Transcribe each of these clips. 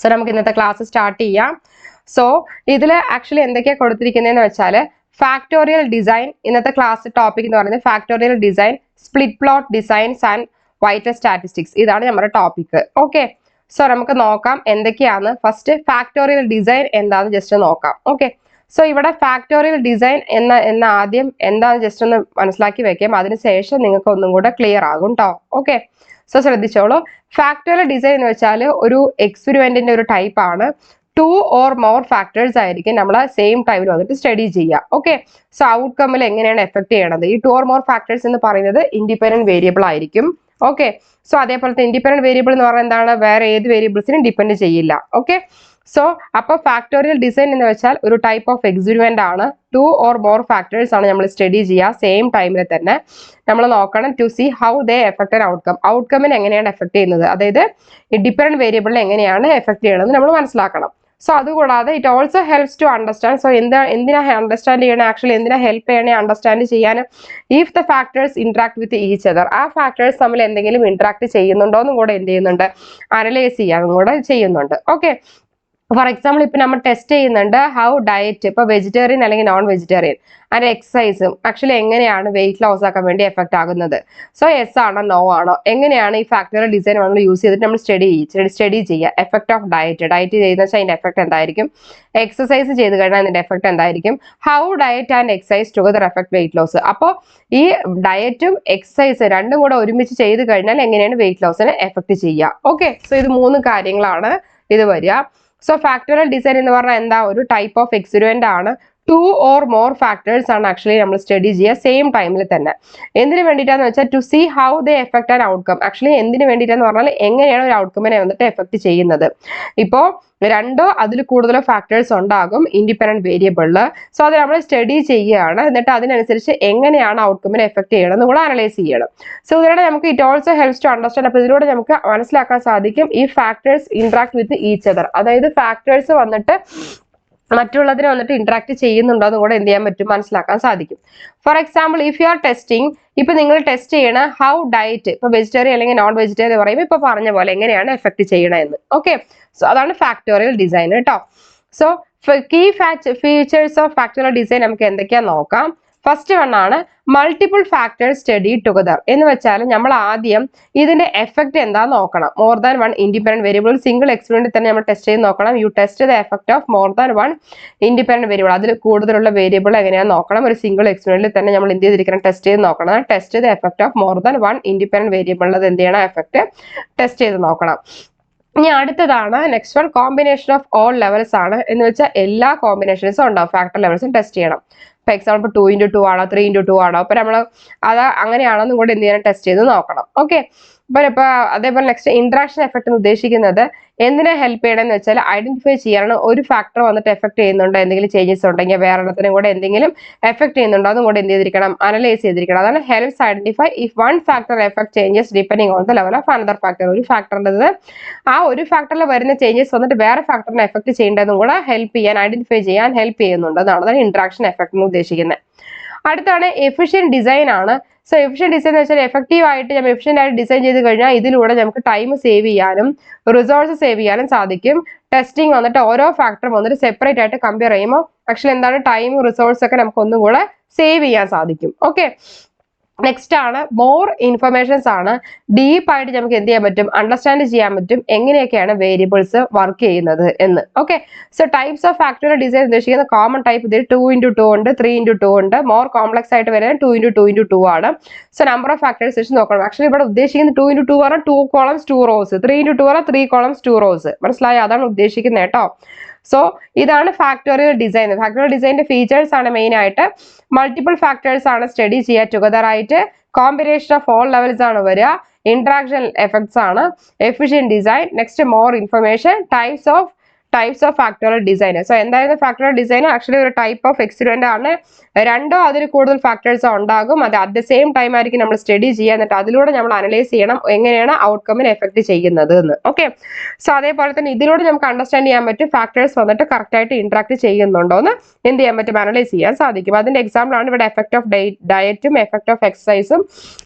So നമുക്ക് ഇന്നത്തെ class start ചെയ്യാം. സോ ഇതിൽ ആക്ച്വലി എന്തൊക്കെയാണ് കൊടുത്തിരിക്കുന്നതെന്ന് വെച്ചാൽ ഫാക്ടോറിയൽ ഡിസൈൻ, ഇന്നത്തെ ക്ലാസ് ടോപ്പിക് എന്ന് പറയുന്നത് factorial design, split plot designs and vital statistics. ഇതാണ് നമ്മുടെ ടോപ്പിക്. ഓക്കെ, സോ നമുക്ക് നോക്കാം എന്തൊക്കെയാണ്. ഫസ്റ്റ് ഫാക്ടോറിയൽ ഡിസൈൻ എന്താണെന്ന് ജസ്റ്റ് നോക്കാം. ഓക്കെ, സോ ഇവിടെ ഫാക്ടോറിയൽ ഡിസൈൻ എന്ന ആദ്യം എന്താണെന്ന് ജസ്റ്റ് ഒന്ന് മനസ്സിലാക്കി വെക്കാം. അതിനുശേഷം നിങ്ങൾക്ക് ഒന്നും കൂടെ ക്ലിയർ ആകും കേട്ടോ. ഓക്കെ, സോ ശ്രദ്ധിച്ചോളൂ. ഫാക്ടോറിയൽ ഡിസൈൻ എന്ന് വെച്ചാൽ ഒരു എക്സ്പെരിമെന്റിന്റെ ഒരു ടൈപ്പ് ആണ്. 2 or more ഫാക്ടേഴ്സ് ആയിരിക്കും നമ്മൾ സെയിം ടൈമിൽ വന്നിട്ട് സ്റ്റഡി ചെയ്യുക. ഓക്കെ, സോ ഔട്ട്കമ്മിൽ എങ്ങനെയാണ് എഫക്ട് ചെയ്യണത്. ഈ 2 or more ഫാക്ടേഴ്സ് എന്ന് പറയുന്നത് ഇൻഡിപെൻഡന്റ് വേരിയബിൾ ആയിരിക്കും. ഓക്കെ, സോ അതേപോലത്തെ ഇൻഡിപെൻഡന്റ് വേരിയബിൾ എന്ന് പറഞ്ഞാൽ എന്താണ്, വേറെ ഏത് വേരിയബിൾസിനും ഡിപ്പെൻഡ് ചെയ്യില്ല. ഓക്കെ, സോ അപ്പൊ ഫാക്ടോറിയൽ ഡിസൈൻ എന്ന് വെച്ചാൽ ഒരു ടൈപ്പ് ഓഫ് എക്സ്പെരിമെന്റ് ആണ്. 2 or more ഫാക്ടേഴ്സ് ആണ് നമ്മൾ സ്റ്റഡി ചെയ്യുക സെയിം ടൈമിൽ തന്നെ. നമ്മൾ നോക്കണം to see how they effect outcome. ഔട്ട്കമ്മിന് എങ്ങനെയാണ് എഫക്ട് ചെയ്യുന്നത്, അതായത് ഡിപ്പെൻഡന്റ് വേരിയബിളിനെ എങ്ങനെയാണ് എഫക്ട് ചെയ്യണമെന്ന് നമ്മൾ മനസ്സിലാക്കണം. സോ അതുകൂടാതെ it also helps to understand. So എന്തിനാ അണ്ടർസ്റ്റാൻഡ് ചെയ്യണേ, ആക്ച്വലി എന്തിനാ ഹെൽപ്പ് ചെയ്യണേ അണ്ടർസ്റ്റാൻഡ് ചെയ്യാൻ. If the factors interact with each other, ആ ഫാക്ടേഴ്സ് തമ്മിൽ എന്തെങ്കിലും ഇന്ററാക്ട് ചെയ്യുന്നുണ്ടോ എന്നും കൂടെ എന്ത് ചെയ്യുന്നുണ്ട്, അനലൈസ് ചെയ്യാനും കൂടെ ചെയ്യുന്നുണ്ട്. ഓക്കെ, ഫോർ എക്സാമ്പിൾ ഇപ്പൊ നമ്മൾ ടെസ്റ്റ് ചെയ്യുന്നുണ്ട് ഹൗ ഡയറ്റ്, ഇപ്പൊ വെജിറ്റേറിയൻ അല്ലെങ്കിൽ നോൺ വെജിറ്റേറിയൻ, അതിന്റെ എക്സസൈസും ആക്ച്വലി എങ്ങനെയാണ് വെയിറ്റ് ലോസ് ആക്കാൻ വേണ്ടി എഫക്ട് ആകുന്നത്. സോ യെസ് ആണോ നോ ആണോ, എങ്ങനെയാണ് ഈ ഫാക്ടോറിയൽ ഡിസൈൻ നമ്മൾ യൂസ് ചെയ്തിട്ട് നമ്മൾ സ്റ്റഡി ചെയ്യുക. എഫക്ട് ഓഫ് ഡയറ്റ് ചെയ്യുന്ന വെച്ചാൽ അതിന്റെ എഫക്ട് എന്തായിരിക്കും, എക്സസൈസ് ചെയ്ത് കഴിഞ്ഞാൽ അതിന്റെ എഫക്ട് എന്തായിരിക്കും, how diet and exercise together effect weight loss. അപ്പോൾ ഈ ഡയറ്റും എക്സസൈസ് രണ്ടും കൂടെ ഒരുമിച്ച് ചെയ്ത് കഴിഞ്ഞാൽ എങ്ങനെയാണ് വെയിറ്റ് ലോസിനെ എഫക്ട് ചെയ്യുക. ഓക്കെ, സോ ഇത് 3 കാര്യങ്ങളാണ് ഇത് വരിക. സോ ഫാക്ടോറിയൽ ഡിസൈൻ എന്ന് പറഞ്ഞാൽ എന്താ, ഒരു ടൈപ്പ് ഓഫ് എക്സ്പെരിമെന്റ് ആണ്. 2 or more ഫാക്ടേഴ്സ് ആണ് ആക്ച്വലി നമ്മൾ സ്റ്റഡി ചെയ്യുക സെയിം ടൈമിൽ തന്നെ. എന്തിനു വേണ്ടിയിട്ടാന്ന് വെച്ചാൽ to see how they effect an outcome. Actually എന്തിനു വേണ്ടിയിട്ടാന്ന് പറഞ്ഞാൽ എങ്ങനെയാണ് ഒരു ഔട്ട്കമ്മിനെ വന്നിട്ട് എഫക്ട് ചെയ്യുന്നത്. ഇപ്പോൾ 2 അതിൽ കൂടുതലോ ഫാക്ടേഴ്സ് ഉണ്ടാകും ഇൻഡിപെൻഡന്റ് വേരിയബിളിൽ. സോ അത് നമ്മൾ സ്റ്റഡി ചെയ്യുകയാണ്. എന്നിട്ട് അതിനനുസരിച്ച് എങ്ങനെയാണ് ഔട്ട്കമ്മിനെ എഫക്ട് ചെയ്യണം എന്ന് കൂടെ അനലൈസ് ചെയ്യണം. സോ ഇതിലൂടെ നമുക്ക് it also helps to understand. അപ്പോൾ ഇതിലൂടെ നമുക്ക് മനസ്സിലാക്കാൻ സാധിക്കും ഈ factors interact with each other, അതായത് ഫാക്ടേഴ്സ് വന്നിട്ട് മറ്റുള്ളതിനെ വന്നിട്ട് ഇന്ററാക്ട് ചെയ്യുന്നുണ്ടോ എന്ന് കൂടെ എന്ത് ചെയ്യാൻ പറ്റും, മനസ്സിലാക്കാൻ സാധിക്കും. For example if you are testing, ഇപ്പൊ നിങ്ങൾ ടെസ്റ്റ് ചെയ്യണ ഹൗ ഡയറ്റ്, ഇപ്പൊ വെജിറ്റേറിയൻ അല്ലെങ്കിൽ നോൺ വെജിറ്റേറിയൻ പറയുമ്പോൾ ഇപ്പൊ പറഞ്ഞ പോലെ എങ്ങനെയാണ് എഫക്ട് ചെയ്യണമെന്ന്. ഓക്കെ, സോ അതാണ് ഫാക്ടോറിയൽ ഡിസൈൻ കേട്ടോ. So key features of factorial design നമുക്ക് എന്തൊക്കെയാ നോക്കാം. ഫസ്റ്റ് വൺ ആണ് മൾട്ടിപ്പിൾ ഫാക്ടേഴ്സ് സ്റ്റഡി ടുഗദർ. എന്ന് വെച്ചാൽ നമ്മൾ ആദ്യം ഇതിന്റെ എഫക്ട് എന്താ നോക്കണം. More than 1 independent variable, single എക്സ്പെരിമെന്റിൽ തന്നെ നമ്മൾ ടെസ്റ്റ് ചെയ്ത് നോക്കണം. U test the effect of more than 1 independent variable, അതിൽ കൂടുതലുള്ള വേരിയബിൾ എങ്ങനെയാണെന്ന് നോക്കണം. ഒരു സിംഗിൾ എക്സ്പെരിമെന്റിൽ തന്നെ നമ്മൾ എന്ത് ചെയ്തിരിക്കണം, ടെസ്റ്റ് ചെയ്ത് നോക്കണം. Test the effect of more than 1 independent വേരിയബിളിൽ എന്ത് ചെയ്യണം, എഫക്ട് ടെസ്റ്റ് ചെയ്ത് നോക്കണം. ഇനി അടുത്തതാണ് next one combination of all levels ആണ്. എന്ന് വെച്ചാൽ എല്ലാ കോമ്പിനേഷൻസും ഉണ്ടാവും, ഫാക്ടർ ലെവൽസും ടെസ്റ്റ് ചെയ്യണം. ഇപ്പൊ എക്സാമ്പിൾ 2x2 ആണോ 3x2 ആണോ, അപ്പൊ നമ്മൾ അത് അങ്ങനെയാണെന്നും കൂടെ എന്ത് ചെയ്യണം, ടെസ്റ്റ് ചെയ്ത് നോക്കണം. ഓക്കെ, ഇപ്പൊ അതേപോലെ നെക്സ്റ്റ് ഇന്ററാക്ഷൻ എഫക്ട് എന്ന് ഉദ്ദേശിക്കുന്നത് എന്തിനെ ഹെൽപ്പ് ചെയ്യണമെന്ന് വെച്ചാൽ ഐഡന്റിഫൈ ചെയ്യാനാണ്. ഒരു ഫാക്ടർ വന്നിട്ട് എഫക്ട് ചെയ്യുന്നുണ്ടോ, എന്തെങ്കിലും ചേഞ്ചസ് ഉണ്ടെങ്കിൽ വേറെ എണ്ണത്തിനും കൂടെ എന്തെങ്കിലും എഫക്ട് ചെയ്യുന്നുണ്ടോ അതും കൂടെ എന്ത് ചെയ്തിരിക്കണം, അനലൈസ് ചെയ്തിരിക്കണം. അതാണ് helps identify if 1 factor effect changes depending on the level of another factor. ഒരു ഫാക്ടറിന്റെ ആ ഒരു ഫാക്ടറിൽ വരുന്ന ചേഞ്ചസ് വന്നിട്ട് വേറെ ഫാക്ടറിനെ എഫക്ട് ചെയ്യേണ്ടതും കൂടെ ഹെൽപ്പ് ചെയ്യാൻ, ഐഡന്റിഫൈ ചെയ്യാൻ ഹെൽപ്പ് ചെയ്യുന്നുണ്ട്. അതാണ് ഇന്ററാക്ഷൻ എഫക്ട് എന്ന് ഉദ്ദേശിക്കുന്നത്. അടുത്താണ് എഫിഷ്യന്റ് ഡിസൈൻ ആണ്. സോ എഫിഷ്യന്റ് ഡിസൈൻ എന്ന് വെച്ചാൽ എഫക്റ്റീവ് ആയിട്ട് നമ്മൾ എഫിഷ്യന്റ് ആയിട്ട് ഡിസൈൻ ചെയ്ത് കഴിഞ്ഞാൽ ഇതിലൂടെ നമുക്ക് ടൈം സേവ് ചെയ്യാനും റിസോഴ്സ് സേവ് ചെയ്യാനും സാധിക്കും. ടെസ്റ്റിംഗ് വന്നിട്ട് ഓരോ ഫാക്ടറും വന്നിട്ട് സെപ്പറേറ്റ് ആയിട്ട് കമ്പയർ ചെയ്യുമ്പോൾ ആക്ച്വലി എന്താണ് ടൈം റിസോഴ്സ് ഒക്കെ നമുക്ക് ഒന്നും കൂടെ സേവ് ചെയ്യാൻ സാധിക്കും. ഓക്കെ, നെക്സ്റ്റ് ആണ് മോർ ഇൻഫർമേഷൻസ് ആണ്. ഡീപ്പ് ആയിട്ട് നമുക്ക് എന്ത് ചെയ്യാൻ പറ്റും, അണ്ടർസ്റ്റാൻഡ് ചെയ്യാൻ പറ്റും എങ്ങനെയൊക്കെയാണ് വേരിയബിൾസ് വർക്ക് ചെയ്യുന്നത് എന്ന്. Okay, so types of factorial design ഉദ്ദേശിക്കുന്ന കോമൺ ടൈപ്പ് ഇതിൽ 2x2 ഉണ്ട്, 3x2 ഉണ്ട്. മോർ കോംപ്ലക്സ് ആയിട്ട് വരുന്നത് 2x2 ആണ്. സോ നമ്പർ ഓഫ് ഫാക്ടേഴ്സ് വെച്ച് നോക്കണം. ആക്ച്വലി ഇവിടെ ഉദ്ദേശിക്കുന്നത് 2x2 പറഞ്ഞാൽ 2 columns 2 rows, 3x2 പറഞ്ഞാൽ 3 columns 2 rows. മനസ്സിലായോ, അതാണ് ഉദ്ദേശിക്കുന്നത് കേട്ടോ. സോ ഇതാണ് ഫാക്ടോറിയൽ ഡിസൈൻ. ഫാക്ടോറിയൽ ഡിസൈനിന്റെ ഫീച്ചേഴ്സ് ആണ് മെയിൻ ആയിട്ട്. മൾട്ടിപ്പിൾ ഫാക്ടേഴ്സ് ആണ് സ്റ്റഡി ചെയ്യുക ടുഗദർ ആയിട്ട്. കോമ്പിനേഷൻ ഓഫ് ഓൾ ലെവൽസ് ആണ് വരിക. ഇന്ററാക്ഷൻ എഫക്ട്സ് ആണ്. Efficient design. Next more information. Types of factorial design. So എന്തായിരുന്നു ഫാക്ടോറിയൽ ഡിസൈൻ, ആക്ച്വലി ഒരു ടൈപ്പ് ഓഫ് എക്സ്പെരിമെന്റ് ആണ്. 2 അതിൽ കൂടുതൽ ഫാക്ടേഴ്സ് ഉണ്ടാകും. അത് അറ്റ് ദ സെയിം ടൈം ആയിരിക്കും നമ്മൾ സ്റ്റഡി ചെയ്യുക. എന്നിട്ട് അതിലൂടെ നമ്മൾ അനലൈസ് ചെയ്യണം എങ്ങനെയാണ് ഔട്ട്കമ്മിനെ എഫക്ട് ചെയ്യുന്നത് എന്ന്. ഓക്കെ, സോ അതേപോലെ തന്നെ ഇതിലൂടെ നമുക്ക് അണ്ടർസ്റ്റാൻഡ് ചെയ്യാൻ പറ്റും ഫാക്ടേഴ്സ് വന്നിട്ട് കറക്റ്റ് ആയിട്ട് ഇന്ററാക്ട് ചെയ്യുന്നുണ്ടോ എന്ന് എന്ത് ചെയ്യാൻ പറ്റും, അനലൈസ് ചെയ്യാൻ സാധിക്കും. അതിന്റെ എക്സാമ്പിൾ ആണ് ഇവിടെ എഫക്ട് ഓഫ് ഡയറ്റും എഫക്ട് ഓഫ് എക്സസൈസും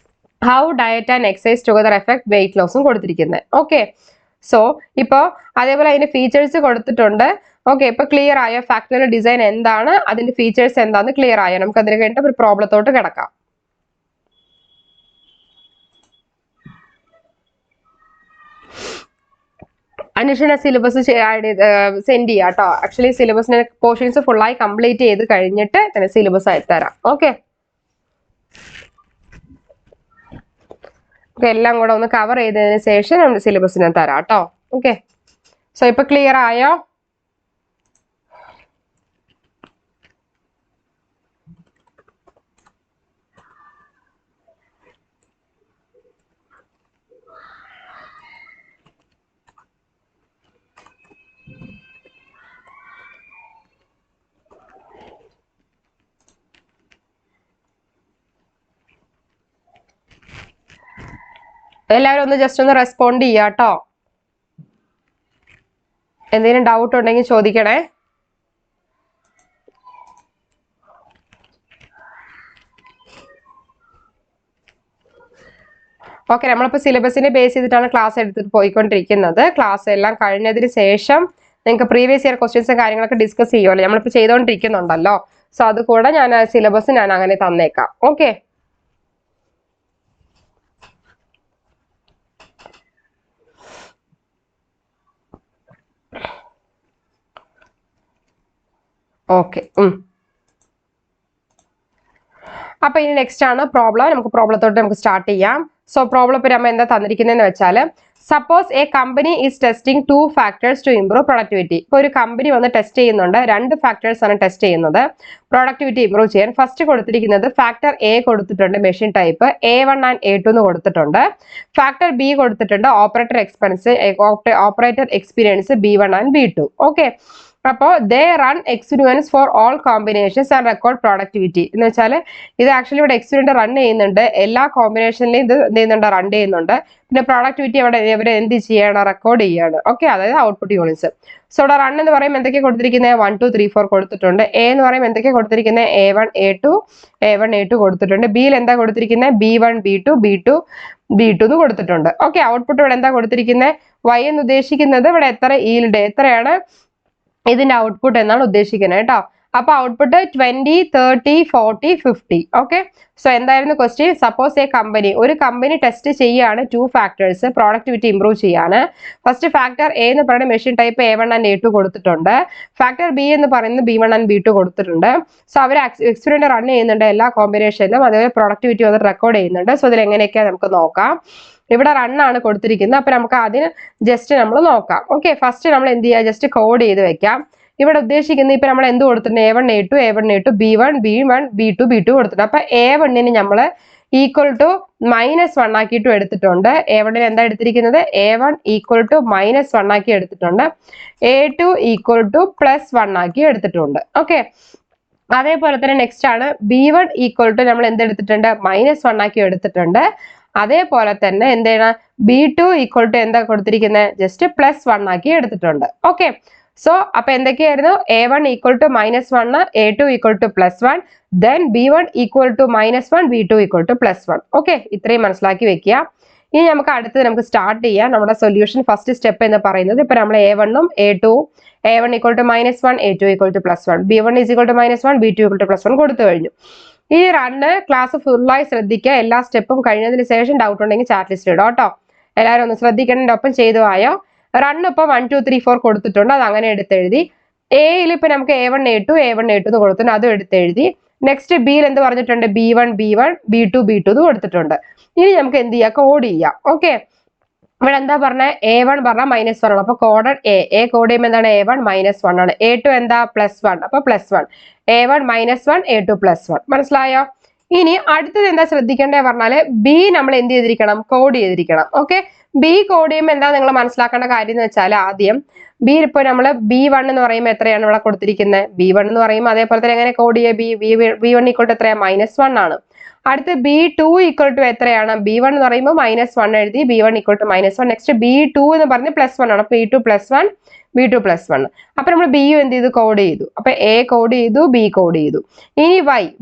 how diet and exercise together effect weight ലോസും കൊടുത്തിരിക്കുന്നത്. ഓക്കെ, സോ ഇപ്പോൾ അതേപോലെ അതിന്റെ ഫീച്ചേഴ്സ് കൊടുത്തിട്ടുണ്ട്. ഓക്കെ, ഇപ്പൊ ക്ലിയർ ആയോ? ഫാക്ടോറിയൽ ഡിസൈൻ എന്താണ്, അതിന്റെ ഫീച്ചേഴ്സ് എന്താണെന്ന് ക്ലിയർ ആയോ? നമുക്ക് അതിന് കഴിഞ്ഞിട്ട് ഒരു പ്രോബ്ലത്തോട്ട് കിടക്കാം. അതിനുശേഷം സിലബസ് സെൻഡ് ചെയ്യാം കേട്ടോ. ആക്ച്വലി സിലബസിന്റെ പോർഷൻസ് ഫുള്ളായി കംപ്ലീറ്റ് ചെയ്ത് കഴിഞ്ഞിട്ട് തന്നെ സിലബസ് അയച്ചുതരാം. ഓക്കെ, എല്ലാം കൂടെ ഒന്ന് കവർ ചെയ്തതിന് ശേഷം നമ്മൾ സിലബസിനെ തരാം കേട്ടോ. ഓക്കെ, സോ ഇപ്പൊ ക്ലിയർ ആയോ? എല്ലാവരും ഒന്ന് ജസ്റ്റ് ഒന്ന് റെസ്പോണ്ട് ചെയ്യാം കേട്ടോ. എന്തെങ്കിലും ഡൗട്ട് ഉണ്ടെങ്കിൽ ചോദിക്കണേ. ഓക്കെ, നമ്മളിപ്പോൾ സിലബസിനെ ബേസ് ചെയ്തിട്ടാണ് ക്ലാസ് എടുത്തിട്ട് പോയിക്കൊണ്ടിരിക്കുന്നത്. ക്ലാസ് എല്ലാം കഴിഞ്ഞതിന് ശേഷം നിങ്ങൾക്ക് പ്രീവിയസ് ഇയർ ക്വസ്റ്റ്യൻസും കാര്യങ്ങളൊക്കെ ഡിസ്കസ് ചെയ്യുമല്ലോ, നമ്മളിപ്പോൾ ചെയ്തുകൊണ്ടിരിക്കുന്നുണ്ടല്ലോ. സോ അത് കൂടെ ഞാൻ സിലബസ് ഞാൻ അങ്ങനെ തന്നേക്കാം. Okay, okay. അപ്പൊ ഇനി നെക്സ്റ്റ് ആണ് പ്രോബ്ലം. നമുക്ക് പ്രോബ്ലത്തോട്ട് നമുക്ക് സ്റ്റാർട്ട് ചെയ്യാം. സോ പ്രോബ്ലം ഇപ്പൊ നമ്മൾ എന്താ തന്നിരിക്കുന്നതെന്ന് വെച്ചാൽ, suppose a company is testing 2 factors to improve productivity. ഇപ്പൊ ഒരു കമ്പനി വന്ന് ടെസ്റ്റ് ചെയ്യുന്നുണ്ട്, 2 ഫാക്ടേഴ്സ് ആണ് ടെസ്റ്റ് ചെയ്യുന്നത് പ്രൊഡക്ടിവിറ്റി ഇംപ്രൂവ് ചെയ്യാൻ. ഫസ്റ്റ് കൊടുത്തിരിക്കുന്നത് ഫാക്ടർ എ കൊടുത്തിട്ടുണ്ട്, machine type A1 and A2 എന്ന് കൊടുത്തിട്ടുണ്ട്. ഫാക്ടർ ബി കൊടുത്തിട്ടുണ്ട്, operator experience B1 and B2. Okay, അപ്പോൾ they run experiments for all combinations and record productivity എന്ന് വെച്ചാൽ ഇത് ആക്ച്വലി ഇവിടെ എക്സ്പെരിമെന്റ് റൺ ചെയ്യുന്നുണ്ട്, എല്ലാ കോമ്പിനേഷനിലും ഇത് എന്ത് ചെയ്യുന്നുണ്ട്, റൺ ചെയ്യുന്നുണ്ട്. പിന്നെ പ്രൊഡക്ടിവിറ്റി അവിടെ ഇവർ എന്ത് ചെയ്യണം, റെക്കോർഡ് ചെയ്യാണ്. ഓക്കെ, അതായത് ഔട്ട്പുട്ട് യൂണിറ്റ്സ്. സോ ഇവിടെ റൺ എന്ന് പറയുമ്പോൾ എന്തൊക്കെ കൊടുത്തിരിക്കുന്നത്, 1 2 3 4 കൊടുത്തിട്ടുണ്ട്. എ എന്ന് പറയുമ്പോൾ എന്തൊക്കെ കൊടുത്തിരിക്കുന്നത്, A1 A2 കൊടുത്തിട്ടുണ്ട്. ബിയിൽ എന്താ കൊടുത്തിരിക്കുന്നത്, B1 B2 എന്ന് കൊടുത്തിട്ടുണ്ട്. ഓക്കെ, ഔട്ട്പുട്ട് ഇവിടെ എന്താ കൊടുത്തിരിക്കുന്നത്, Y എന്ന് ഉദ്ദേശിക്കുന്നത് ഇവിടെ എത്ര ഈൽഡ്, എത്രയാണ് ഇതിന്റെ ഔട്ട്പുട്ട് എന്നാണ് ഉദ്ദേശിക്കുന്നത് കേട്ടോ. അപ്പൊ ഔട്ട്പുട്ട് 20 30 40 50. ഓക്കെ, സോ എന്തായിരുന്നു ക്വസ്റ്റ്യൻ, സപ്പോസ് എ കമ്പനി, ഒരു കമ്പനി ടെസ്റ്റ് ചെയ്യാണ് 2 ഫാക്ടേഴ്സ് പ്രൊഡക്ടിവിറ്റി ഇംപ്രൂവ് ചെയ്യാൻ. ഫസ്റ്റ് ഫാക്ടർ എ എന്ന് പറയുന്ന machine type A1 and A2 കൊടുത്തിട്ടുണ്ട്. ഫാക്ടർ ബി എന്ന് പറയുന്നത് B1 ആൻഡ് B2 കൊടുത്തിട്ടുണ്ട്. സോ അവർ എക്സ്പെരിമെന്റ് റൺ ചെയ്യുന്നുണ്ട് എല്ലാ കോമ്പിനേഷനിലും, അതേപോലെ പ്രൊഡക്ടിവിറ്റി വന്ന് റെക്കോർഡ് ചെയ്യുന്നുണ്ട്. സോ ഇതിൽ എങ്ങനെയൊക്കെയാണ് നമുക്ക് നോക്കാം. ഇവിടെ റൺ ആണ് കൊടുത്തിരിക്കുന്നത്. അപ്പൊ നമുക്ക് അതിന് ജസ്റ്റ് നമ്മൾ നോക്കാം. ഓക്കെ, ഫസ്റ്റ് നമ്മൾ എന്ത് ചെയ്യുക, ജസ്റ്റ് കോഡ് ചെയ്ത് വെക്കാം. ഇവിടെ ഉദ്ദേശിക്കുന്നത് ഇപ്പൊ നമ്മൾ എന്ത് കൊടുത്തിട്ടുണ്ട്, A1 A2 B1 B2 കൊടുത്തിട്ടുണ്ട്. അപ്പൊ A1 നമ്മൾ ഈക്വൽ ടു -1 ആക്കിയിട്ടും എടുത്തിട്ടുണ്ട്. A1 എന്താ എടുത്തിരിക്കുന്നത്, A1 ഈക്വൽ ടു -1 ആക്കി എടുത്തിട്ടുണ്ട്. A2 ഈക്വൽ ടു +1 ആക്കി എടുത്തിട്ടുണ്ട്. ഓക്കെ, അതേപോലെ തന്നെ നെക്സ്റ്റ് ആണ് B1 ഈക്വൽ ടു നമ്മൾ എന്തെടുത്തിട്ടുണ്ട്, -1 ആക്കി എടുത്തിട്ടുണ്ട്. അതേപോലെ തന്നെ എന്ത് ചെയ്യണം, B2 ഈക്വൽ ടു എന്താ കൊടുത്തിരിക്കുന്നത്, ജസ്റ്റ് +1 ആക്കി എടുത്തിട്ടുണ്ട്. ഓക്കെ, സോ അപ്പൊ എന്തൊക്കെയായിരുന്നു, A1 equal to -1, A2 equal to +1, then B1 equal to -1, B2 equal to +1. Okay, ഇത്രയും മനസ്സിലാക്കി വെക്കുക. ഇനി നമുക്ക് അടുത്തത് നമുക്ക് സ്റ്റാർട്ട് ചെയ്യാം. നമ്മുടെ സൊല്യൂഷൻ ഫസ്റ്റ് സ്റ്റെപ്പ് എന്ന് പറയുന്നത് ഇപ്പൊ നമ്മൾ A1 ഉം A2 A1 equal to -1, A2 equal to +1, B1 is equal to -1, B2 equal to +1 കൊടുത്തു കഴിഞ്ഞു. ഈ റണ്ണ് ക്ലാസ് ഫുള്ളായി ശ്രദ്ധിക്കുക. എല്ലാ സ്റ്റെപ്പും കഴിഞ്ഞതിന് ശേഷം ഡൗട്ട് ഉണ്ടെങ്കിൽ ചാറ്റ് ലിസ്റ്റ് ഇടും കേട്ടോ. എല്ലാവരും ഒന്ന് ശ്രദ്ധിക്കേണ്ട, ഒപ്പം ചെയ്തു ആയോ. റണ്ണ് ഇപ്പൊ 1 2 3 4 കൊടുത്തിട്ടുണ്ട്, അത് അങ്ങനെ എടുത്തെഴുതി. എയിൽ ഇപ്പൊ നമുക്ക് A1 A2 എന്ന് കൊടുത്തിട്ടുണ്ട്, അതും എടുത്തെഴുതി. നെക്സ്റ്റ് ബിയിൽ എന്ത് പറഞ്ഞിട്ടുണ്ട്, B1 B2 എന്ന് കൊടുത്തിട്ടുണ്ട്. ഇനി നമുക്ക് എന്ത് ചെയ്യാം, കോഡ് ചെയ്യാം. ഓക്കെ, ഇവിടെ എന്താ പറഞ്ഞ, A1 പറഞ്ഞ -1 ആണ്, അപ്പൊ കോഡഡ് A കോഡ് ചെയ്യുമ്പോൾ എന്താണ്, A1 -1 ആണ്. A2 എന്താ +1, അപ്പൊ +1. A1 -1 A2 +1. മനസ്സിലായോ. ഇനി അടുത്തത് എന്താ ശ്രദ്ധിക്കേണ്ടത് പറഞ്ഞാല്, ബി നമ്മൾ എന്ത് ചെയ്തിരിക്കണം, കോഡ് ചെയ്തിരിക്കണം. ഓക്കെ, ബി കോഡ് ചെയ്യുമ്പോൾ എന്താ നിങ്ങൾ മനസ്സിലാക്കേണ്ട കാര്യം എന്ന് വെച്ചാൽ, ആദ്യം ബി ഇപ്പൊ നമ്മൾ B1 എന്ന് പറയുമ്പോൾ എത്രയാണ് ഇവിടെ കൊടുത്തിരിക്കുന്നത്, B1 എന്ന് പറയുമ്പോൾ അതേപോലെ തന്നെ എങ്ങനെ കോഡ് ചെയ്യുക, B1 ഈക്വൽ ടു എത്രയാണ്, -1 ആണ്. അടുത്ത് B2 ഈക്വൽ ടു എത്രയാണ്, B1 എന്ന് പറയുമ്പോൾ -1 എഴുതി, B1 equal to -1. Next B2 എന്ന് പറഞ്ഞ് +1 ആണ്, അപ്പൊ B2 +1 B2 +1. അപ്പൊ നമ്മൾ B എന്ത് ചെയ്തു, കോഡ് ചെയ്തു. അപ്പൊ A കോഡ് ചെയ്തു, B കോഡ് ചെയ്തു. ഇനി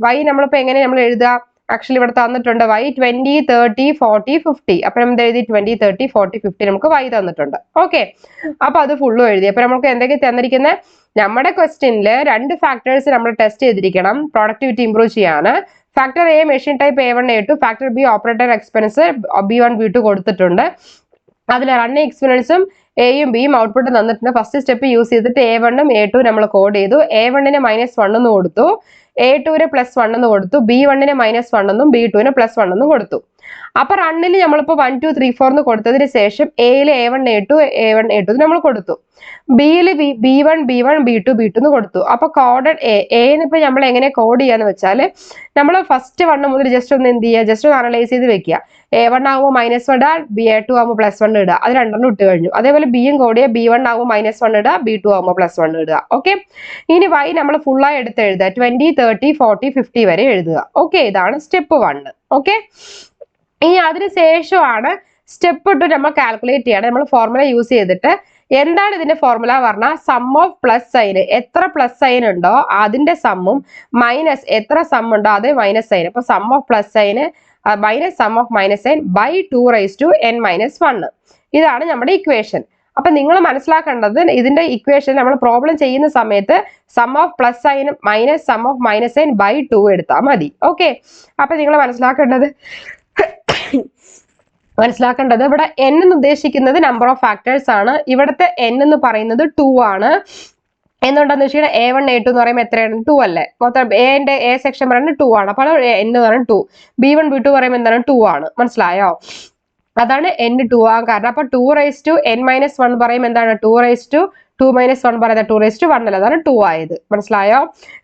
Y നമ്മളിപ്പോ എങ്ങനെ നമ്മൾ എഴുതുക, ആക്ച്വലി ഇവിടെ തന്നിട്ടുണ്ട് y 20 30 40 50. അപ്പൊ നമ്മൾ എഴുതി 20 30 40 50 നമുക്ക് y തന്നിട്ടുണ്ട്. ഓക്കെ, അപ്പൊ അത് ഫുള്ളും എഴുതി. അപ്പൊ നമുക്ക് എന്തൊക്കെ തന്നിരിക്കുന്നത്? നമ്മുടെ ക്വസ്റ്റ്യനില് 2 ഫാക്ടേഴ്സ് നമ്മൾ ടെസ്റ്റ് ചെയ്തിരിക്കണം പ്രൊഡക്ടിവിറ്റി ഇംപ്രൂവ് ചെയ്യാന്. Factor A machine type A1 A2, factor B operator expense B1 B2 കൊടുത്തിട്ടുണ്ട്. അതിൽ റണ്ണിങ് എക്സ്പീരിയൻസും എയും ബിയും ഔട്ട്പുട്ട് തന്നിട്ടുണ്ട്. ഫസ്റ്റ് സ്റ്റെപ്പ് യൂസ് ചെയ്തിട്ട് A1ഉം A2 നമ്മൾ കോഡ് ചെയ്തു. A1ന് -1 എന്ന് കൊടുത്തു, A2ന് +1 എന്ന് കൊടുത്തു, B1ന് -1 എന്നും B2ന് +1 എന്നും കൊടുത്തു. അപ്പൊ റണ്ണിൽ നമ്മളിപ്പോ 1 2 3 4 എന്ന് കൊടുത്തതിന് ശേഷം എയില് A1 A2 നമ്മൾ കൊടുത്തു, ബിയില് B1 B2 എന്ന് കൊടുത്തു. അപ്പൊ കോഡഡ് എന്നിപ്പോ നമ്മൾ എങ്ങനെ കോഡ് ചെയ്യാന്ന് വെച്ചാൽ നമ്മൾ ഫസ്റ്റ് 1 മുതൽ ജസ്റ്റ് ഒന്ന് എന്ത് ചെയ്യുക, ജസ്റ്റ് ഒന്ന് അനലൈസ് ചെയ്ത് വെക്കുക. A1 ആകുമ്പോൾ -1 ഇടുക, A2 ആകുമ്പോൾ +1 ഇടുക, അത് രണ്ടെണ്ണം ഇട്ട് കഴിഞ്ഞു. അതേപോലെ ബിയും കോഡ് ചെയ്യുക, B1 ആകുമ്പോൾ -1 ഇടുക, B2 ആകുമ്പോൾ +1 ഇടുക. ഓക്കെ, ഇനി y നമ്മൾ ഫുള്ളായി എടുത്ത് എഴുതുക, 20 30 40 50 വരെ എഴുതുക. ഓക്കെ, ഇതാണ് സ്റ്റെപ്പ് 1. ഓക്കെ, ഇനി അതിന് ശേഷമാണ് സ്റ്റെപ്പ് 2 നമ്മൾ കാൽക്കുലേറ്റ് ചെയ്യണം. നമ്മൾ ഫോർമുല യൂസ് ചെയ്തിട്ട് എന്താണ് ഇതിന്റെ ഫോർമുല പറഞ്ഞാൽ സം ഓഫ് പ്ലസ് സൈൻ, എത്ര പ്ലസ് സൈൻ ഉണ്ടോ അതിന്റെ സമ്മും മൈനസ് എത്ര സം ഉണ്ടോ അത് മൈനസ് സൈൻ. അപ്പൊ sum of plus sign minus sum of minus sign by 2n-1. ഇതാണ് നമ്മുടെ ഇക്വേഷൻ. അപ്പൊ നിങ്ങൾ മനസ്സിലാക്കേണ്ടത് ഇതിന്റെ ഇക്വേഷൻ നമ്മൾ പ്രോബ്ലം ചെയ്യുന്ന സമയത്ത് sum of plus sign minus sum of minus sign by 2 എടുത്താൽ മതി. ഓക്കെ, അപ്പൊ നിങ്ങൾ മനസ്സിലാക്കേണ്ടത് ഇവിടെ n എന്ന് ഉദ്ദേശിക്കുന്നത് നമ്പർ ഓഫ് ഫാക്ടേഴ്സ് ആണ്. ഇവിടുത്തെ n എന്ന് പറയുന്നത് 2 ആണ്. എന്തുകൊണ്ടാന്ന് വെച്ചാൽ A1 A2 എന്ന് പറയുമ്പോൾ എത്രയാണ്? 2 അല്ലേ? മൊത്തം A സെക്ഷൻ പറയുന്നത് 2 ആണ്. അപ്പോൾ n എന്ന് പറയുന്നത് 2, B1 B2 പറയുമ്പോൾ എന്താണ്? 2 ആണ്. മനസ്സിലായോ? അതാണ് n 2 ആകാൻ കാരണം. അപ്പൊ 2n-1 പറയുമ്പോൾ എന്താണ്? 2 - 1 പറയുന്നത് 2-1 അല്ല, അതാണ് 2 ആയത്. മനസ്സിലായോ?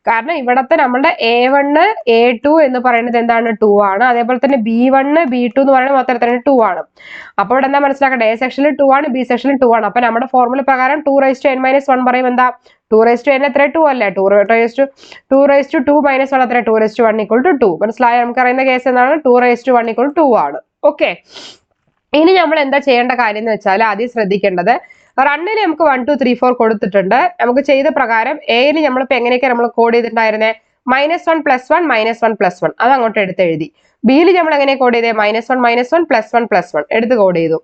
കാരണം ഇവിടത്തെ നമ്മുടെ A1 A2 എന്ന് പറയുന്നത് എന്താണ്? 2 ആണ്. അതേപോലെ തന്നെ B1 B2 എന്ന് പറയുന്നത് മൊത്തം എത്രയാണ്? 2 ആണ്. അപ്പൊ ഇവിടെ എന്താ മനസ്സിലാക്കേണ്ടത്? A സെക്ഷനിൽ 2 ആണ്, B സെക്ഷനിൽ 2 ആണ്. അപ്പൊ നമ്മുടെ ഫോർമുല പ്രകാരം 2n-1 പറയുമ്പോൾ എന്താ? 2n എത്ര? 2 അല്ലേ? 2 - 1 എത്ര? 2:1 = 2. മനസ്സിലായോ? നമുക്കറിയുന്ന കേസ് എന്താണ്? 2:1 = 2 ആണ്. ഓക്കെ, ഇനി നമ്മൾ എന്താ ചെയ്യേണ്ട കാര്യം എന്ന് വെച്ചാൽ ആദ്യം ശ്രദ്ധിക്കേണ്ടത് റണ്ണിൽ നമുക്ക് 1 2 3 4 കൊടുത്തിട്ടുണ്ട്. നമുക്ക് ചെയ്ത പ്രകാരം എയിൽ നമ്മളിപ്പോ എങ്ങനെയൊക്കെ നമ്മൾ കോഡ് ചെയ്തിട്ടുണ്ടായിരുന്നേ? -1 +1 -1 +1 അത് അങ്ങോട്ട് എടുത്ത് എഴുതി. ബിയിൽ നമ്മൾ എങ്ങനെ കോഡ് ചെയ്തേ? -1 -1 +1 +1 എടുത്ത് കോഡ് ചെയ്തു.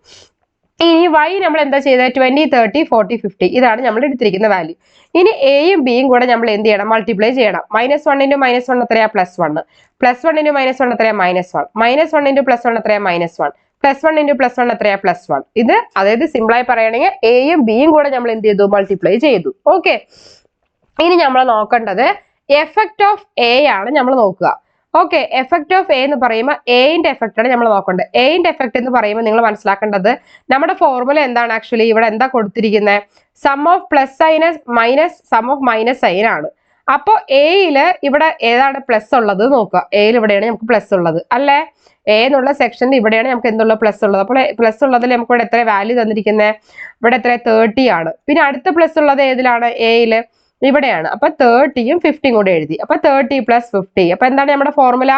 ഇനി y നമ്മൾ എന്താ ചെയ്തത്? 20 30 40 50 ഇതാണ് നമ്മൾ എടുത്തിരിക്കുന്ന വാല്യൂ. ഇനി എയും ബിയും കൂടെ നമ്മൾ എന്ത് ചെയ്യണം? മൾട്ടിപ്ലൈ ചെയ്യണം. -1 × -1 എത്രയാ? +1. +1 × -1 എത്രയാ? -1. -1 × +1 എത്രയാ? -1. +1 × +1 എത്രയാ? +1. ഇത് അതായത് സിമ്പിളായി പറയുകയാണെങ്കിൽ എയും ബിയും കൂടെ നമ്മൾ എന്ത് ചെയ്തു? മൾട്ടിപ്ലൈ ചെയ്തു. ഓക്കെ, ഇനി നമ്മൾ നോക്കേണ്ടത് എഫക്ട് ഓഫ് എ ആണ് നമ്മൾ നോക്കുക. ഓക്കെ, എഫക്ട് ഓഫ് എ എന്ന് പറയുമ്പോൾ എന്റെ എഫക്ട് ആണ് നമ്മൾ നോക്കേണ്ടത്. എന്റെ എഫക്ട് എന്ന് പറയുമ്പോൾ നിങ്ങൾ മനസ്സിലാക്കേണ്ടത് നമ്മുടെ ഫോർമുല എന്താണ്? ആക്ച്വലി ഇവിടെ എന്താ കൊടുത്തിരിക്കുന്നത്? Sum of plus sign minus sum of minus sign ആണ്. അപ്പോൾ എയില് ഇവിടെ ഏതാണ് പ്ലസ് ഉള്ളത് നോക്കുക. എയിൽ ഇവിടെയാണ് നമുക്ക് പ്ലസ് ഉള്ളത് അല്ലേ? എ എന്നുള്ള സെക്ഷനിൽ ഇവിടെയാണ് നമുക്ക് എന്തുള്ള പ്ലസ് ഉള്ളത്. അപ്പോൾ പ്ലസ് ഉള്ളതിൽ നമുക്ക് ഇവിടെ എത്ര വാല്യൂ തന്നിരിക്കുന്നത്? ഇവിടെ എത്ര? 30 ആണ്. പിന്നെ അടുത്ത പ്ലസ് ഉള്ളത് ഏതിലാണ്? എയില് ഇവിടെയാണ്. അപ്പൊ 30യും 50യും കൂടെ എഴുതി. അപ്പൊ 30 + 50. അപ്പൊ എന്താണ് നമ്മുടെ ഫോർമുല?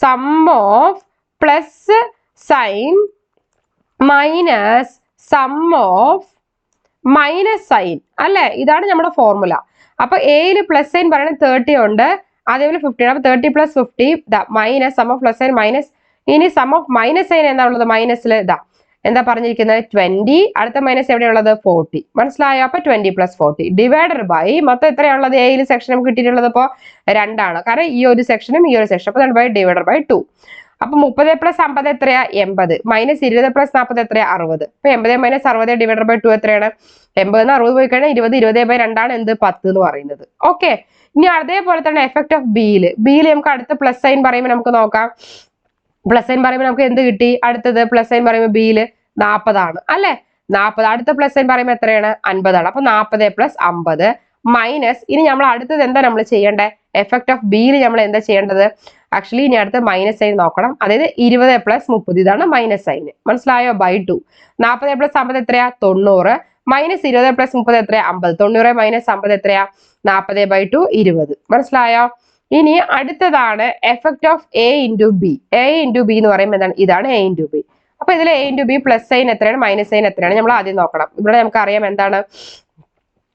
Sum of plus sign minus sum of minus sign അല്ലെ? ഇതാണ് നമ്മുടെ ഫോർമുല. അപ്പൊ എയിൽ പ്ലസ് സൈൻ പറയുന്നത് 30 ഉണ്ട്, അതേപോലെ 50 ആണ്. അപ്പൊ 30 + 50 minus sum of plus sign minus. ഇനി സം ഓഫ് മൈനസ് സൈൻ എന്താ ഉള്ളത്? മൈനസിൽ ഇതാ എന്താ പറഞ്ഞിരിക്കുന്നത്? 20. അടുത്ത മൈനസ് എവിടെയുള്ളത്? 40. മനസ്സിലായോ? അപ്പൊ 20 + 40 ഡിവൈഡഡ് ബൈ മൊത്തം എത്രയാണുള്ളത്? എയിൽ സെക്ഷൻ നമുക്ക് കിട്ടിയിട്ടുള്ളത് ഇപ്പോൾ 2 ആണ്. കാരണം ഈ ഒരു സെക്ഷനും ഈ ഒരു സെക്ഷൻ. അപ്പൊ ഡിവൈഡഡ് ബൈ 2. അപ്പൊ 30 + 50 എത്രയാ? 80. -20 + 40 എത്രയാ? 60. അപ്പൊ 80 - 60 ഡിവൈഡഡ് ബൈ 2 എത്രയാണ്? 80 60 പോയി കഴിഞ്ഞാൽ 20 / 2 എന്ത്? 10 എന്ന് പറയുന്നത്. ഓക്കെ, ഇനി അതേപോലെ തന്നെ എഫക്ട് ഓഫ് ബിയിൽ നമുക്ക് അടുത്ത പ്ലസ് സൈൻ പറയുമ്പോൾ നമുക്ക് നോക്കാം. പ്ലസ് സൈൻ പറയുമ്പോൾ നമുക്ക് എന്ത് കിട്ടി? അടുത്തത് പ്ലസ് സൈൻ പറയുമ്പോൾ ബിയിൽ 40 ആണ് അല്ലെ? 40. അടുത്ത പ്ലസ് സൈൻ പറയുമ്പോൾ എത്രയാണ്? 50 ആണ്. അപ്പൊ 40 + 50 മൈനസ്. ഇനി നമ്മൾ അടുത്തത് എന്താ നമ്മൾ ചെയ്യേണ്ടത്? എഫക്ട് ഓഫ് ബിയിൽ നമ്മൾ എന്താ ചെയ്യേണ്ടത്? ആക്ച്വലി ഇനി അടുത്ത മൈനസ് സൈൻ നോക്കണം. അതായത് 20 + 30 ഇതാണ് മൈനസ് സൈൻ. മനസ്സിലായോ? ബൈ 2. 40 + 50 എത്രയാ? 90. -20 + 30 എത്രയാ? 50. 90 - 50 എത്രയാ? 40/2 20. മനസ്സിലായോ? ഇനി അടുത്തതാണ് effect of A into B. A into B എന്ന് പറയുമ്പോൾ എന്താണ്? ഇതാണ് എ ഇൻറ്റു ബി. അപ്പൊ ഇതിൽ A into B plus sine എത്രയാണ്? മൈനസ് സൈൻ എത്രയാണ്? നമ്മൾ ആദ്യം നോക്കണം. ഇവിടെ നമുക്ക് അറിയാം എന്താണ്?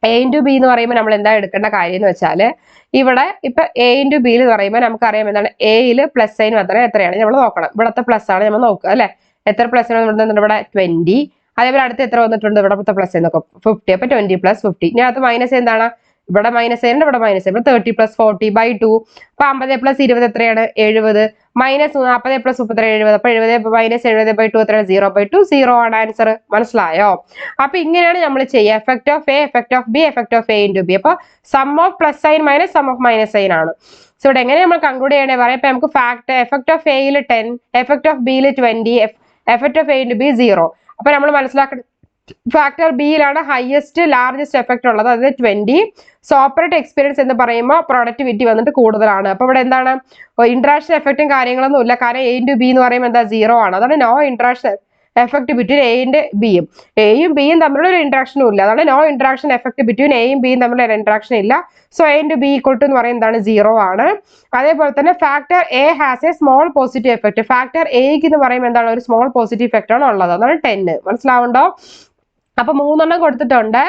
എ ഇൻറ്റു ബി എന്ന് പറയുമ്പോൾ നമ്മൾ എന്താ എടുക്കേണ്ട കാര്യം എന്ന് വെച്ചാൽ ഇവിടെ ഇപ്പൊ എ ഇൻറ്റു ബി എന്ന് പറയുമ്പോൾ നമുക്കറിയാം എന്താണ് എയിൽ പ്ലസ് സൈൻ മാത്രമേ എത്രയാണ് നമ്മൾ നോക്കണം. ഇവിടുത്തെ പ്ലസ് ആണ് നമ്മൾ നോക്കുക അല്ലെ. എത്ര പ്ലസ് ആണ് ഇവിടെ 20. അതേപോലെ അടുത്ത് എത്ര വന്നിട്ടുണ്ട് ഇവിടത്തെ പ്ലസ് നോക്കാം 50. അപ്പൊ 20 + 50. ഇനി അത് മൈനസ് എന്താണ് ഇവിടെ മൈനസ് ഉണ്ട് ഇവിടെ മൈനസ് ഇവിടെ 30 + 40/2. അപ്പൊ 50 + 20 എത്രയാണ് 70. മൈനസ് 40 + 33 70. അപ്പൊ 70 മൈനസ് 70/2 എത്രയാണ് 0/2. 0 ആണ് ആൻസർ. മനസ്സിലായോ? അപ്പൊ ഇങ്ങനെയാണ് നമ്മൾ ചെയ്യുക. Effect of A, effect of B, effect of A into B. അപ്പൊ sum of plus sign minus sum of minus sign ആണ്. സോ ഇവിടെ എങ്ങനെ നമ്മൾ കൺക്ലൂഡ് ചെയ്യണേ പറയാം. ഇപ്പൊ നമുക്ക് ഫാക്ട് എഫക്ട് ഓഫ് എയിൽ 10, എഫക്ട് ഓഫ് ബിയിൽ 20, effect of A into B 0. അപ്പൊ നമ്മൾ മനസ്സിലാക്കണം ഫാക്ടർ ബിയിലാണ് ഹയസ്റ്റ് ലാർജസ്റ്റ് എഫക്ട് ഉള്ളത്, അതായത് 20. സോ ഓപ്പറേറ്റ് എക്സ്പീരിയൻസ് എന്ന് പറയുമ്പോൾ പ്രൊഡക്ടിവിറ്റി വന്നിട്ട് കൂടുതലാണ്. അപ്പൊ ഇവിടെ എന്താണ് ഇന്ററാക്ഷൻ എഫക്റ്റും കാര്യങ്ങളൊന്നും ഇല്ല. കാരണം എ ഇൻറ്റു ബി എന്ന് പറയുമ്പോൾ എന്താ 0 ആണ്. അതാണ് നോ ഇന്ററാക്ഷൻ എഫക്ട് ബിറ്റ്വീൻ എയും ബിയും. എയും ബിയും തമ്മിലുള്ള ഒരു ഇന്ററാക്ഷനും ഇല്ല. അതാണ് നോ ഇന്ററാക്ഷൻ എഫക്ട് ബിറ്റ്വീൻ എയും ബിയും തമ്മിലുള്ള ഒരു ഇന്ററാക്ഷൻ ഇല്ല. So A into B equal to എന്ന് പറയുന്നത് എന്താണ് 0 ആണ്. അതേപോലെ തന്നെ factor A has a small positive effect. Factor എക്ക് എന്ന് പറയുമ്പോൾ എന്താണ് ഒരു സ്മോൾ പോസിറ്റീവ് എഫക്ട് ആണ് ഉള്ളത്. അതാണ് 10. മനസ്സിലാവുണ്ടോ? അപ്പൊ 3 കൊടുത്തിട്ടുണ്ട്.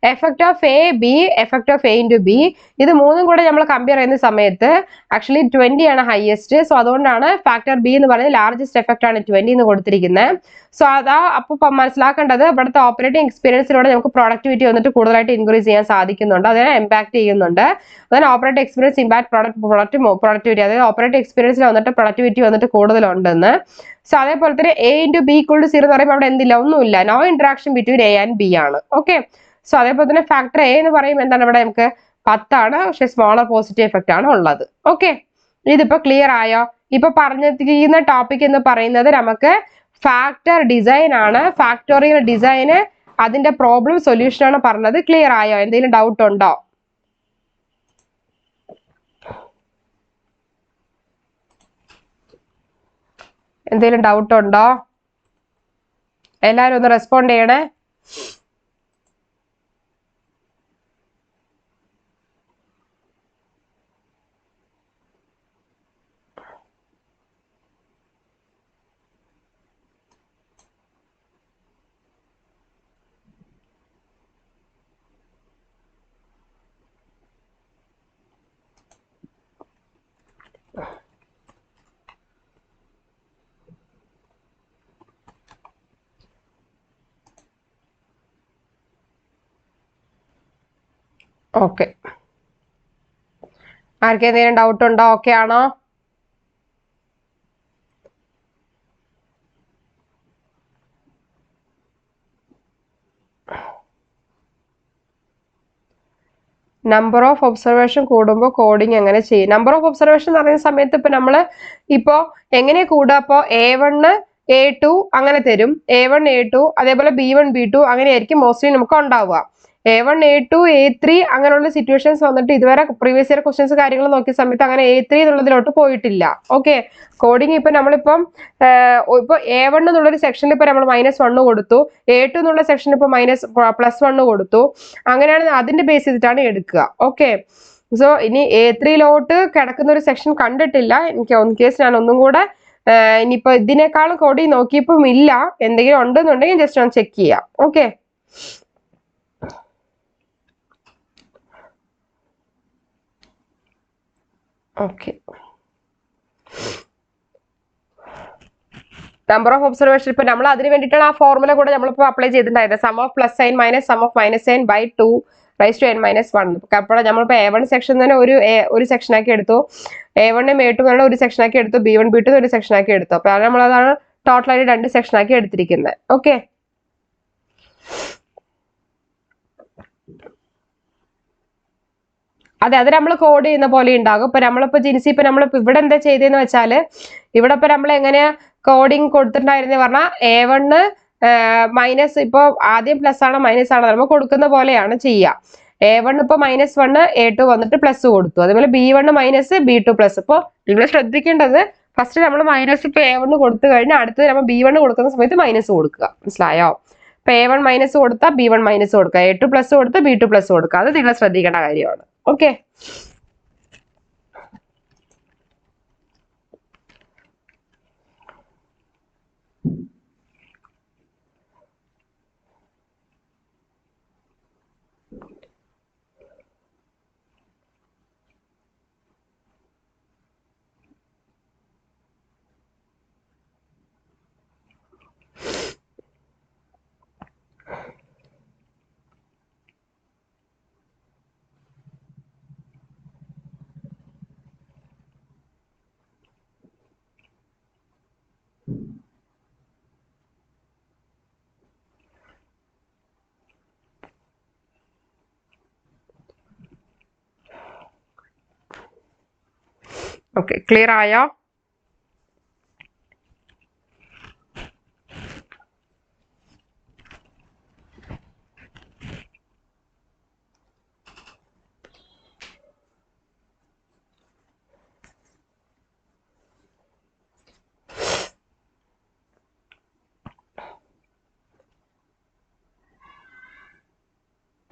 Effect of A B, effect of A into B. ഇത് മൂന്നും കൂടെ നമ്മൾ കമ്പയർ ചെയ്യുന്ന സമയത്ത് ആക്ച്വലി 20 ആണ് ഹയസ്റ്റ്. സോ അതുകൊണ്ടാണ് ഫാക്ടർ ബി എന്ന് പറയുന്നത് ലാർജസ്റ്റ് എഫക്ട് ആണ് 20 എന്ന് കൊടുത്തിരിക്കുന്നത്. സോ അതാ അപ്പൊ മനസ്സിലാക്കേണ്ടത് ഇവിടുത്തെ ഓപ്പറേറ്റിംഗ് എക്സ്പീരിയൻസിലൂടെ നമുക്ക് പ്രൊഡക്ടിവിറ്റി വന്നിട്ട് കൂടുതലായിട്ട് ഇൻക്രീസ് ചെയ്യാൻ സാധിക്കുന്നുണ്ട്. അതിനെ ഇമ്പാക്ട് ചെയ്യുന്നുണ്ട്. അതാണ് ഓപ്പറേറ്റിംഗ് എക്സ്പീരിയൻസ് ഇമ്പാക്ട് പ്രൊഡക്ടിവിറ്റി. അതായത് ഓപ്പറേറ്റിംഗ് എക്സ്പീരിയൻസിൽ വന്നിട്ട് പ്രൊഡക്ടിവിറ്റി വന്നിട്ട് കൂടുതലുണ്ടെന്ന്. സോ അതേപോലെ തന്നെ A into B equal to 0 എന്ന് പറയുമ്പോൾ അവിടെ എന്തില്ല ഒന്നുമില്ല. No interaction between A and B ആണ്. ഓക്കെ. സോ അതേപോലെ തന്നെ ഫാക്ടർ എ എന്ന് പറയുമ്പോൾ എന്താണ് ഇവിടെ നമുക്ക് 10 ആണ്. പക്ഷെ സ്മോളർ പോസിറ്റീവ് എഫക്റ്റ് ആണ് ഉള്ളത്. ഓക്കെ. ഇതിപ്പോ ക്ലിയർ ആയോ? ഇപ്പൊ പറഞ്ഞിരിക്കുന്ന ടോപ്പിക് എന്ന് പറയുന്നത് നമുക്ക് ഫാക്ടർ ഡിസൈൻ ആണ്. ഫാക്ടോറിയൽ ഡിസൈന് അതിന്റെ പ്രോബ്ലം സൊല്യൂഷൻ ആണ് പറഞ്ഞത്. ക്ലിയർ ആയോ? എന്തെങ്കിലും ഡൗട്ട് ഉണ്ടോ? എന്തെങ്കിലും ഡൗട്ട് ഉണ്ടോ? എല്ലാരും ഒന്ന് റെസ്പോണ്ട് ചെയ്യണേ. ഓക്കെ. ആർക്കെന്തെങ്കിലും ഡൗട്ട് ഉണ്ടോ? ഓക്കെ ആണോ? നമ്പർ ഓഫ് ഒബ്സർവേഷൻ കൂടുമ്പോൾ കോഡിങ് എങ്ങനെ ചെയ്യും? നമ്പർ ഓഫ് ഒബ്സർവേഷൻ എന്ന് പറയുന്ന സമയത്ത് ഇപ്പൊ നമ്മള് ഇപ്പോ എങ്ങനെ കൂടുക? അപ്പോ A1 A2 അങ്ങനെ തരും. A1 A2 അതേപോലെ B1 B2 അങ്ങനെയായിരിക്കും മോസ്റ്റ്ലി നമുക്ക് ഉണ്ടാവുക. A1 A2 A3 അങ്ങനെയുള്ള സിറ്റുവേഷൻസ് വന്നിട്ട് ഇതുവരെ പ്രീവിയസ് ഇയർ ക്വസ്റ്റ്യൻസ് കാര്യങ്ങൾ നോക്കിയ സമയത്ത് അങ്ങനെ A3 എന്നുള്ളതിലോട്ട് പോയിട്ടില്ല. ഓക്കെ. കോഡിങ് ഇപ്പൊ നമ്മളിപ്പം ഇപ്പൊ A1 എന്നുള്ളൊരു സെക്ഷനിൽ ഇപ്പൊ നമ്മൾ -1 കൊടുത്തു. A2 എന്നുള്ള സെക്ഷനിൽ ഇപ്പൊ +1 കൊടുത്തു. അങ്ങനെയാണ് അതിന്റെ ബേസ് ചെയ്തിട്ടാണ് എടുക്കുക. ഓക്കെ. സോ ഇനി A3ലോട്ട് കിടക്കുന്ന ഒരു സെക്ഷൻ കണ്ടിട്ടില്ല. എനിക്ക് ഓൺ കേസ് ഞാൻ ഒന്നും കൂടെ ഇനിയിപ്പോ ഇതിനേക്കാളും കോഡിങ് നോക്കിയപ്പം ഇല്ല. എന്തെങ്കിലും ഉണ്ടെന്നുണ്ടെങ്കിൽ ജസ്റ്റ് ഒന്ന് ചെക്ക് ചെയ്യാം. Okay. Okay. Number of observation ഇപ്പൊ നമ്മൾ അതിന് വേണ്ടിയിട്ടാണ് ആ ഫോർമുല കൂടെ നമ്മളിപ്പോ അപ്ലൈ ചെയ്തിട്ടുണ്ടായത്. Sum of plus sign minus sum of minus sign by 2 raise to n - 1. അപ്പോൾ നമ്മളിപ്പോ A1 സെക്ഷൻ തന്നെ ഒരു സെക്ഷൻ ആക്കി എടുത്തു. A1 A2 ഒരു സെക്ഷൻ ആക്കി എടുത്തു. B1 B2 ഒരു സെക്ഷൻ ആക്കി എടുത്തു. അപ്പൊ നമ്മളതാണ് ടോട്ടലായിട്ട് 2 സെക്ഷൻ ആക്കി എടുത്തിരിക്കുന്നത്. ഓക്കെ. അതെ, അത് നമ്മൾ കോഡ് ചെയ്യുന്ന പോലെ ഉണ്ടാകും. ഇപ്പൊ നമ്മളിപ്പോ ജിൻസി ഇപ്പൊ നമ്മളിപ്പോ ഇവിടെ എന്താ ചെയ്തതെന്ന് വെച്ചാല് ഇവിടെ ഇപ്പൊ നമ്മൾ എങ്ങനെയാ കോഡിങ് കൊടുത്തിട്ടുണ്ടായിരുന്ന പറഞ്ഞാൽ A1 മൈനസ് ഇപ്പൊ ആദ്യം പ്ലസ് ആണോ മൈനസ് ആണോ നമ്മൾ കൊടുക്കുന്ന പോലെയാണ് ചെയ്യുക. A1 ഇപ്പൊ -1 A2 വന്നിട്ട് പ്ലസ് കൊടുത്തു. അതേപോലെ B1 മൈനസ് B2 പ്ലസ്. ഇപ്പൊ നിങ്ങൾ ശ്രദ്ധിക്കേണ്ടത് ഫസ്റ്റ് നമ്മൾ മൈനസ് ഇപ്പൊ A1 കൊടുത്തു കഴിഞ്ഞാൽ അടുത്തത് നമ്മൾ B1 കൊടുക്കുന്ന സമയത്ത് മൈനസ് കൊടുക്കുക. മനസ്സിലായോ? ഇപ്പൊ A1 മൈനസ് കൊടുത്താൽ B1 മൈനസ് കൊടുക്കുക. A2 പ്ലസ് കൊടുത്ത് B2 പ്ലസ് കൊടുക്കുക. അത് നിങ്ങൾ ശ്രദ്ധിക്കേണ്ട കാര്യമാണ്. ഓക്കെ. ഓക്കെ, ക്ലിയർ ആയോ?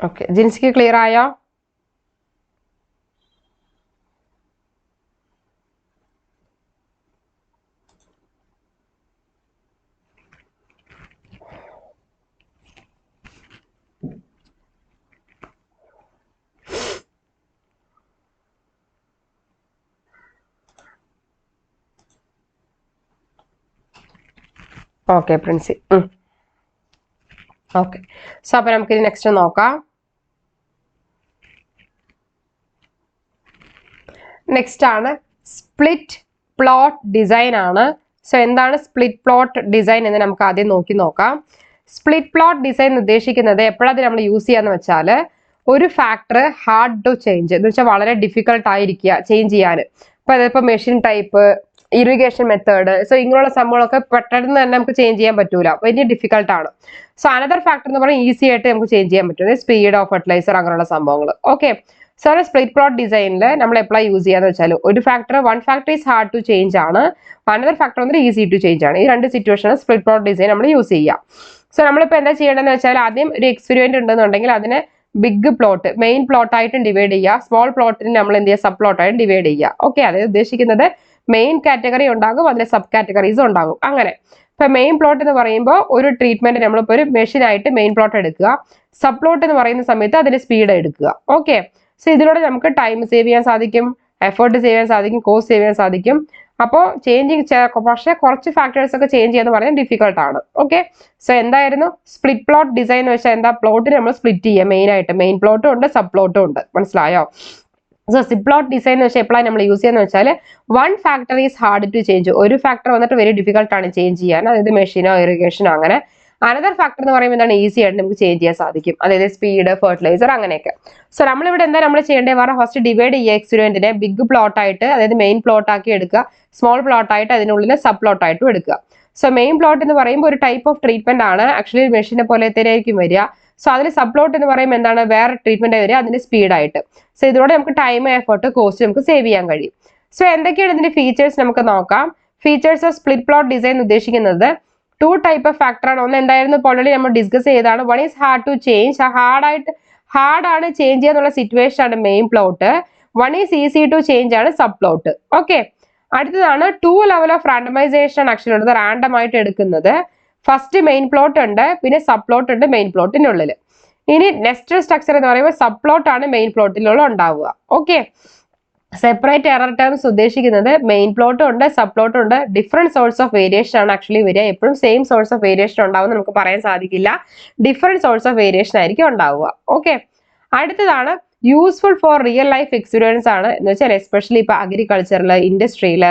ഓക്കെ, ജിൻസിക്ക് ക്ലിയർ ആയോ? ഓക്കെ പ്രിൻസി. ഓക്കെ, സോ അപ്പൊ നമുക്ക് ഇനി നെക്സ്റ്റ് നോക്കാം. നെക്സ്റ്റ് ആണ് സ്പ്ലിറ്റ് പ്ലോട്ട് ഡിസൈൻ ആണ്. സോ എന്താണ് സ്പ്ലിറ്റ് പ്ലോട്ട് ഡിസൈൻ എന്ന് നമുക്ക് ആദ്യം നോക്കാം. സ്പ്ലിറ്റ് പ്ലോട്ട് ഡിസൈൻ ഉദ്ദേശിക്കുന്നത് എപ്പോഴാണ് നമ്മൾ യൂസ് ചെയ്യാന്ന് വെച്ചാൽ, ഒരു ഫാക്ടർ ഹാർഡ് ടു ചേഞ്ച് എന്ന് വെച്ചാൽ വളരെ ഡിഫിക്കൽട്ട് ആയിരിക്കുക ചേഞ്ച് ചെയ്യാൻ. അപ്പൊ അതിപ്പോ machine type, irrigation method, so ഇങ്ങനെയുള്ള സംഭവങ്ങളൊക്കെ പെട്ടെന്ന് തന്നെ നമുക്ക് ചേഞ്ച് ചെയ്യാൻ പറ്റൂല, വലിയ ഡിഫിക്കൽട്ട് ആണ്. സോ അനദർ ഫാക്ടർ എന്ന് പറയുന്നത് ഈസി ആയിട്ട് നമുക്ക് ചേഞ്ച് ചെയ്യാൻ പറ്റും, സ്പീഡ് ഓഫ് ഫെർട്ടിലൈസർ അങ്ങനെയുള്ള സംഭവങ്ങൾ. ഓക്കെ, സോ സ്പ്ലിറ്റ് പ്ലോട്ട് ഡിസൈനിൽ നമ്മൾ എപ്പോഴാണ് യൂസ് ചെയ്യാന്ന് വെച്ചാൽ, one factor is hard to change ആണ്, അനദർ ഫാക്ടർ വന്നിട്ട് ഈസി ടു ചേഞ്ച് ആണ്. ഈ രണ്ട് സിറ്റുവേഷനിൽ സ്പ്ലിറ്റ് പ്ലോട്ട് ഡിസൈൻ നമ്മൾ യൂസ് ചെയ്യാം. സോ നമ്മളിപ്പോൾ എന്താ ചെയ്യേണ്ടതെന്ന് വെച്ചാൽ, ആദ്യം ഒരു എക്സ്പെരിമെന്റ് ഉണ്ടെന്നുണ്ടെങ്കിൽ അതിനെ ബിഗ് പ്ലോട്ട്, മെയിൻ പ്ലോട്ട് ആയിട്ടും ഡിവൈഡ് ചെയ്യുക, സ്മോൾ പ്ലോട്ടിന് നമ്മൾ എന്ത് ചെയ്യുക, സബ് പ്ലോട്ട് ആയിട്ട് ഡിവൈഡ് ചെയ്യുക. ഓക്കെ, അതായത് ഉദ്ദേശിക്കുന്നത് മെയിൻ കാറ്റഗറി ഉണ്ടാകും, അതിലെ സബ് കാറ്റഗറീസ് ഉണ്ടാകും. അങ്ങനെ ഇപ്പൊ മെയിൻ പ്ലോട്ട് എന്ന് പറയുമ്പോൾ ഒരു ട്രീറ്റ്മെന്റ് നമ്മളിപ്പോൾ ഒരു മെഷീൻ ആയിട്ട് മെയിൻ പ്ലോട്ട് എടുക്കുക, സബ് പ്ലോട്ട് എന്ന് പറയുന്ന സമയത്ത് അതിന്റെ സ്പീഡ് എടുക്കുക. ഓക്കെ, സോ ഇതിലൂടെ നമുക്ക് ടൈം സേവ് ചെയ്യാൻ സാധിക്കും, എഫേർട്ട് സേവ് ചെയ്യാൻ സാധിക്കും, കോസ്റ്റ് സേവ് ചെയ്യാൻ സാധിക്കും. അപ്പോൾ ചേഞ്ചിങ് പക്ഷേ കുറച്ച് ഫാക്ടേഴ്സ് ഒക്കെ ചേഞ്ച് ചെയ്യാന്ന് പറയുന്നത് ഡിഫിക്കൽട്ട് ആണ്. ഓക്കെ, സോ എന്തായിരുന്നു സ്പ്ലിറ്റ് പ്ലോട്ട് ഡിസൈൻ എന്ന് വെച്ചാൽ എന്താ, പ്ലോട്ടിന് നമ്മൾ സ്പ്ലിറ്റ് ചെയ്യുക, മെയിൻ ആയിട്ട് മെയിൻ പ്ലോട്ടും ഉണ്ട്, സബ് പ്ലോട്ടും ഉണ്ട്. മനസ്സിലായോ? സോ സ്പ്ലിറ്റ് പ്ലോട്ട് ഡിസൈൻ എന്ന് വെച്ചാൽ എപ്പോഴാണ് നമ്മൾ യൂസ് ചെയ്യുന്നത് വെച്ചാൽ, one factor is hard to change, ഒരു ഫാക്ടർ വന്നിട്ട് വെരി ഡിഫിക്കൽട്ട് ആണ് ചേഞ്ച് ചെയ്യാൻ, അതായത് മെഷീനോ ഇറിഗേഷനോ അങ്ങനെ. അനദർ ഫാക്ടർ എന്ന് പറയുമ്പോൾ എന്താണ്, ഈസി ആയിട്ട് നമുക്ക് ചേഞ്ച് ചെയ്യാൻ സാധിക്കും, അതായത് സ്പീഡ്, ഫെർട്ടിലൈസർ അങ്ങനെയൊക്കെ. സോ നമ്മളിവിടെ എന്താ നമ്മൾ ചെയ്യേണ്ടത് പറഞ്ഞാൽ, ഫസ്റ്റ് ഡിവൈഡ് ചെയ്യുക എക്സ്പെരിമെന്റിനെ ബിഗ് പ്ലോട്ട് ആയിട്ട്, അതായത് മെയിൻ പ്ലോട്ട് ആക്കി എടുക്കുക, സ്മോൾ പ്ലോട്ട് ആയിട്ട് അതിനുള്ളിൽ സബ് പ്ലോട്ട് ആയിട്ടും എടുക്കുക. സോ മെയിൻ പ്ലോട്ട് എന്ന് പറയുമ്പോൾ ഒരു ടൈപ്പ് ഓഫ് ട്രീറ്റ്മെന്റ് ആണ്, ആക്ച്വലി മെഷീനെ പോലെ ആയിരിക്കും വരിക. സോ അതിൽ സബ് പ്ലോട്ട് എന്ന് പറയുമ്പോൾ എന്താണ്, വേറെ ട്രീറ്റ്മെന്റ് വരിക അതിന്റെ സ്പീഡായിട്ട്. സോ ഇതിലൂടെ നമുക്ക് ടൈം, എഫേർട്ട്, കോസ്റ്റ് നമുക്ക് സേവ് ചെയ്യാൻ കഴിയും. സോ എന്തൊക്കെയാണ് ഇതിന്റെ ഫീച്ചേഴ്സ് നമുക്ക് നോക്കാം. Features of split plot design ഉദ്ദേശിക്കുന്നത് ടു ടൈപ്പ് ഓഫ് ഫാക്ടർ ആണ്. ഒന്ന് എന്തായിരുന്നു, ഓൾറെഡി നമ്മൾ ഡിസ്കസ് ചെയ്താണ്, one is hard to change, hard ആണ് ചേഞ്ച് ചെയ്യാന്നുള്ള സിറ്റുവേഷൻ ആണ് main plot. One is easy to change ആണ് സബ് പ്ലോട്ട്. ഓക്കെ, അടുത്തതാണ് two level of randomization actually ഉള്ളത്, റാൻഡം ആയിട്ട് എടുക്കുന്നത്. ഫസ്റ്റ് മെയിൻ പ്ലോട്ട് ഉണ്ട്, പിന്നെ സബ് പ്ലോട്ട് ഉണ്ട് മെയിൻ പ്ലോട്ടിനുള്ളിൽ. ഇനി നെസ്റ്റഡ് സ്ട്രക്ചർ എന്ന് പറയുമ്പോൾ സബ് പ്ലോട്ട് ആണ് മെയിൻ പ്ലോട്ടിലുള്ള ഉണ്ടാവുക. ഓക്കെ, സെപ്പറേറ്റ് എറർ ടേംസ് ഉദ്ദേശിക്കുന്നത് മെയിൻ പ്ലോട്ടും ഉണ്ട്, സബ് പ്ലോട്ടും ഉണ്ട്, ഡിഫറെന്റ് സോഴ്സ് ഓഫ് വേരിയേഷൻ ആണ് ആക്ച്വലി വരിക. എപ്പോഴും സെയിം സോഴ്സ് ഓഫ് വേരിയേഷൻ ഉണ്ടാവും നമുക്ക് പറയാൻ സാധിക്കില്ല, ഡിഫറെന്റ് സോഴ്സ് ഓഫ് വേരിയേഷൻ ആയിരിക്കും ഉണ്ടാവുക. ഓക്കെ, അടുത്തതാണ് useful for real life experience ആണ്, എന്ന് വെച്ചാൽ എസ്പെഷ്യലി ഇപ്പൊ അഗ്രികൾച്ചറിൽ, ഇൻഡസ്ട്രിയിൽ.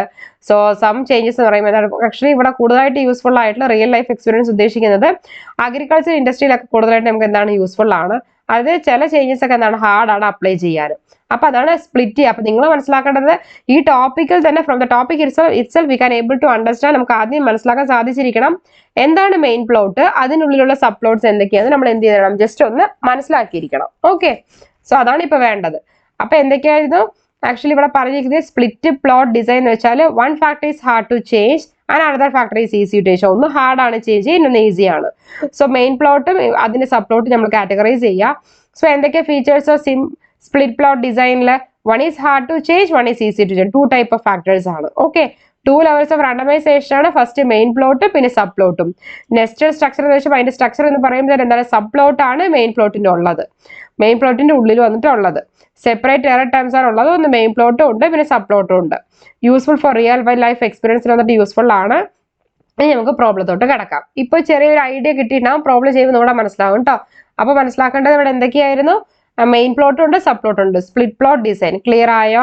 സോ സം ചേഞ്ചസ് എന്ന് പറയുമ്പോൾ ആക്ച്വലി ഇവിടെ കൂടുതലായിട്ട് യൂസ്ഫുൾ ആയിട്ടുള്ള റിയൽ ലൈഫ് എക്സ്പീരിയൻസ് ഉദ്ദേശിക്കുന്നത് അഗ്രികൾച്ചർ ഇൻഡസ്ട്രിയിലൊക്കെ കൂടുതലായിട്ട് നമുക്ക് എന്താണ് യൂസ്ഫുൾ ആണ്. അത് ചില ചേഞ്ചസ് ഒക്കെ എന്താണ് ഹാർഡാണ് അപ്ലൈ ചെയ്യാൻ. അപ്പൊ അതാണ് സ്പ്ലിറ്റ് ചെയ്യുക. അപ്പൊ നിങ്ങൾ മനസ്സിലാക്കേണ്ടത് ഈ ടോപ്പിക്കിൽ തന്നെ from the topic itself we can able to understand, നമുക്ക് ആദ്യം മനസ്സിലാക്കാൻ സാധിച്ചിരിക്കണം എന്താണ് മെയിൻ പ്ലോട്ട്, അതിനുള്ളിലുള്ള സബ് പ്ലോട്ട്സ് എന്തൊക്കെയാണ് നമ്മൾ എന്ത് ചെയ്യണം, ജസ്റ്റ് ഒന്ന് മനസ്സിലാക്കിയിരിക്കണം. ഓക്കെ, സോ അതാണ് ഇപ്പൊ വേണ്ടത്. അപ്പൊ എന്തൊക്കെയായിരുന്നു ആക്ച്വലി ഇവിടെ പറഞ്ഞിരിക്കുന്നത്, സ്പ്ലിറ്റ് പ്ലോട്ട് ഡിസൈൻ എന്ന് വെച്ചാൽ one factor is hard to change and another factor is easy to change. ഒന്ന് ഹാർഡ് ആണ് ചേഞ്ച് ചെയ്യുക, ഇന്നൊന്ന് ഈസി ആണ്. സോ മെയിൻ പ്ലോട്ടും അതിന്റെ സബ് പ്ലോട്ടും നമ്മൾ കാറ്റഗറൈസ് ചെയ്യുക. സോ എന്തൊക്കെ ഫീച്ചേഴ്സ് ഓഫ് സ്പ്ലിറ്റ് പ്ലോട്ട് ഡിസൈനിൽ, one is hard to change, one is easy to change, two type of factors ആണ്. Okay, two levels of randomisation ആണ്, ഫസ്റ്റ് മെയിൻ പ്ലോട്ട് പിന്നെ sub പ്ലോട്ടും. Nested structure എന്ന് വെച്ചാൽ അതിന്റെ സ്ട്രക്ചർ എന്ന് പറയുമ്പോൾ എന്താണ്, സബ് പ്ലോട്ട് ആണ് മെയിൻ പ്ലോട്ടിന്റെ ഉള്ളത്, മെയിൻ പ്ലോട്ടിന്റെ ഉള്ളിൽ വന്നിട്ടുള്ളത്. സെപ്പറേറ്റ് എറർ ടേംസ് ആണ് ഉള്ളത്, ഒന്ന് മെയിൻ പ്ലോട്ടും ഉണ്ട് പിന്നെ സബ് പ്ലോട്ടും ഉണ്ട്. യൂസ്ഫുൾ ഫോർ റിയൽ ലൈഫ് എക്സ്പീരിയൻസിൽ വന്നിട്ട് യൂസ്ഫുൾ ആണ്. ഇനി നമുക്ക് പ്രോബ്ലത്തോട്ട് കിടക്കാം. ഇപ്പൊ ചെറിയൊരു ഐഡിയ കിട്ടിയിട്ടുണ്ടാവും, പ്രോബ്ലം ചെയ്യുമ്പോൾ നമ്മുടെ മനസ്സിലാവും കേട്ടോ. അപ്പൊ മനസ്സിലാക്കേണ്ടത് ഇവിടെ എന്തൊക്കെയായിരുന്നു, മെയിൻ പ്ലോട്ടും ഉണ്ട്, സബ് പ്ലോട്ടും ഉണ്ട്. സ്പ്ലിറ്റ് പ്ലോട്ട് ഡിസൈൻ ക്ലിയർ ആയോ?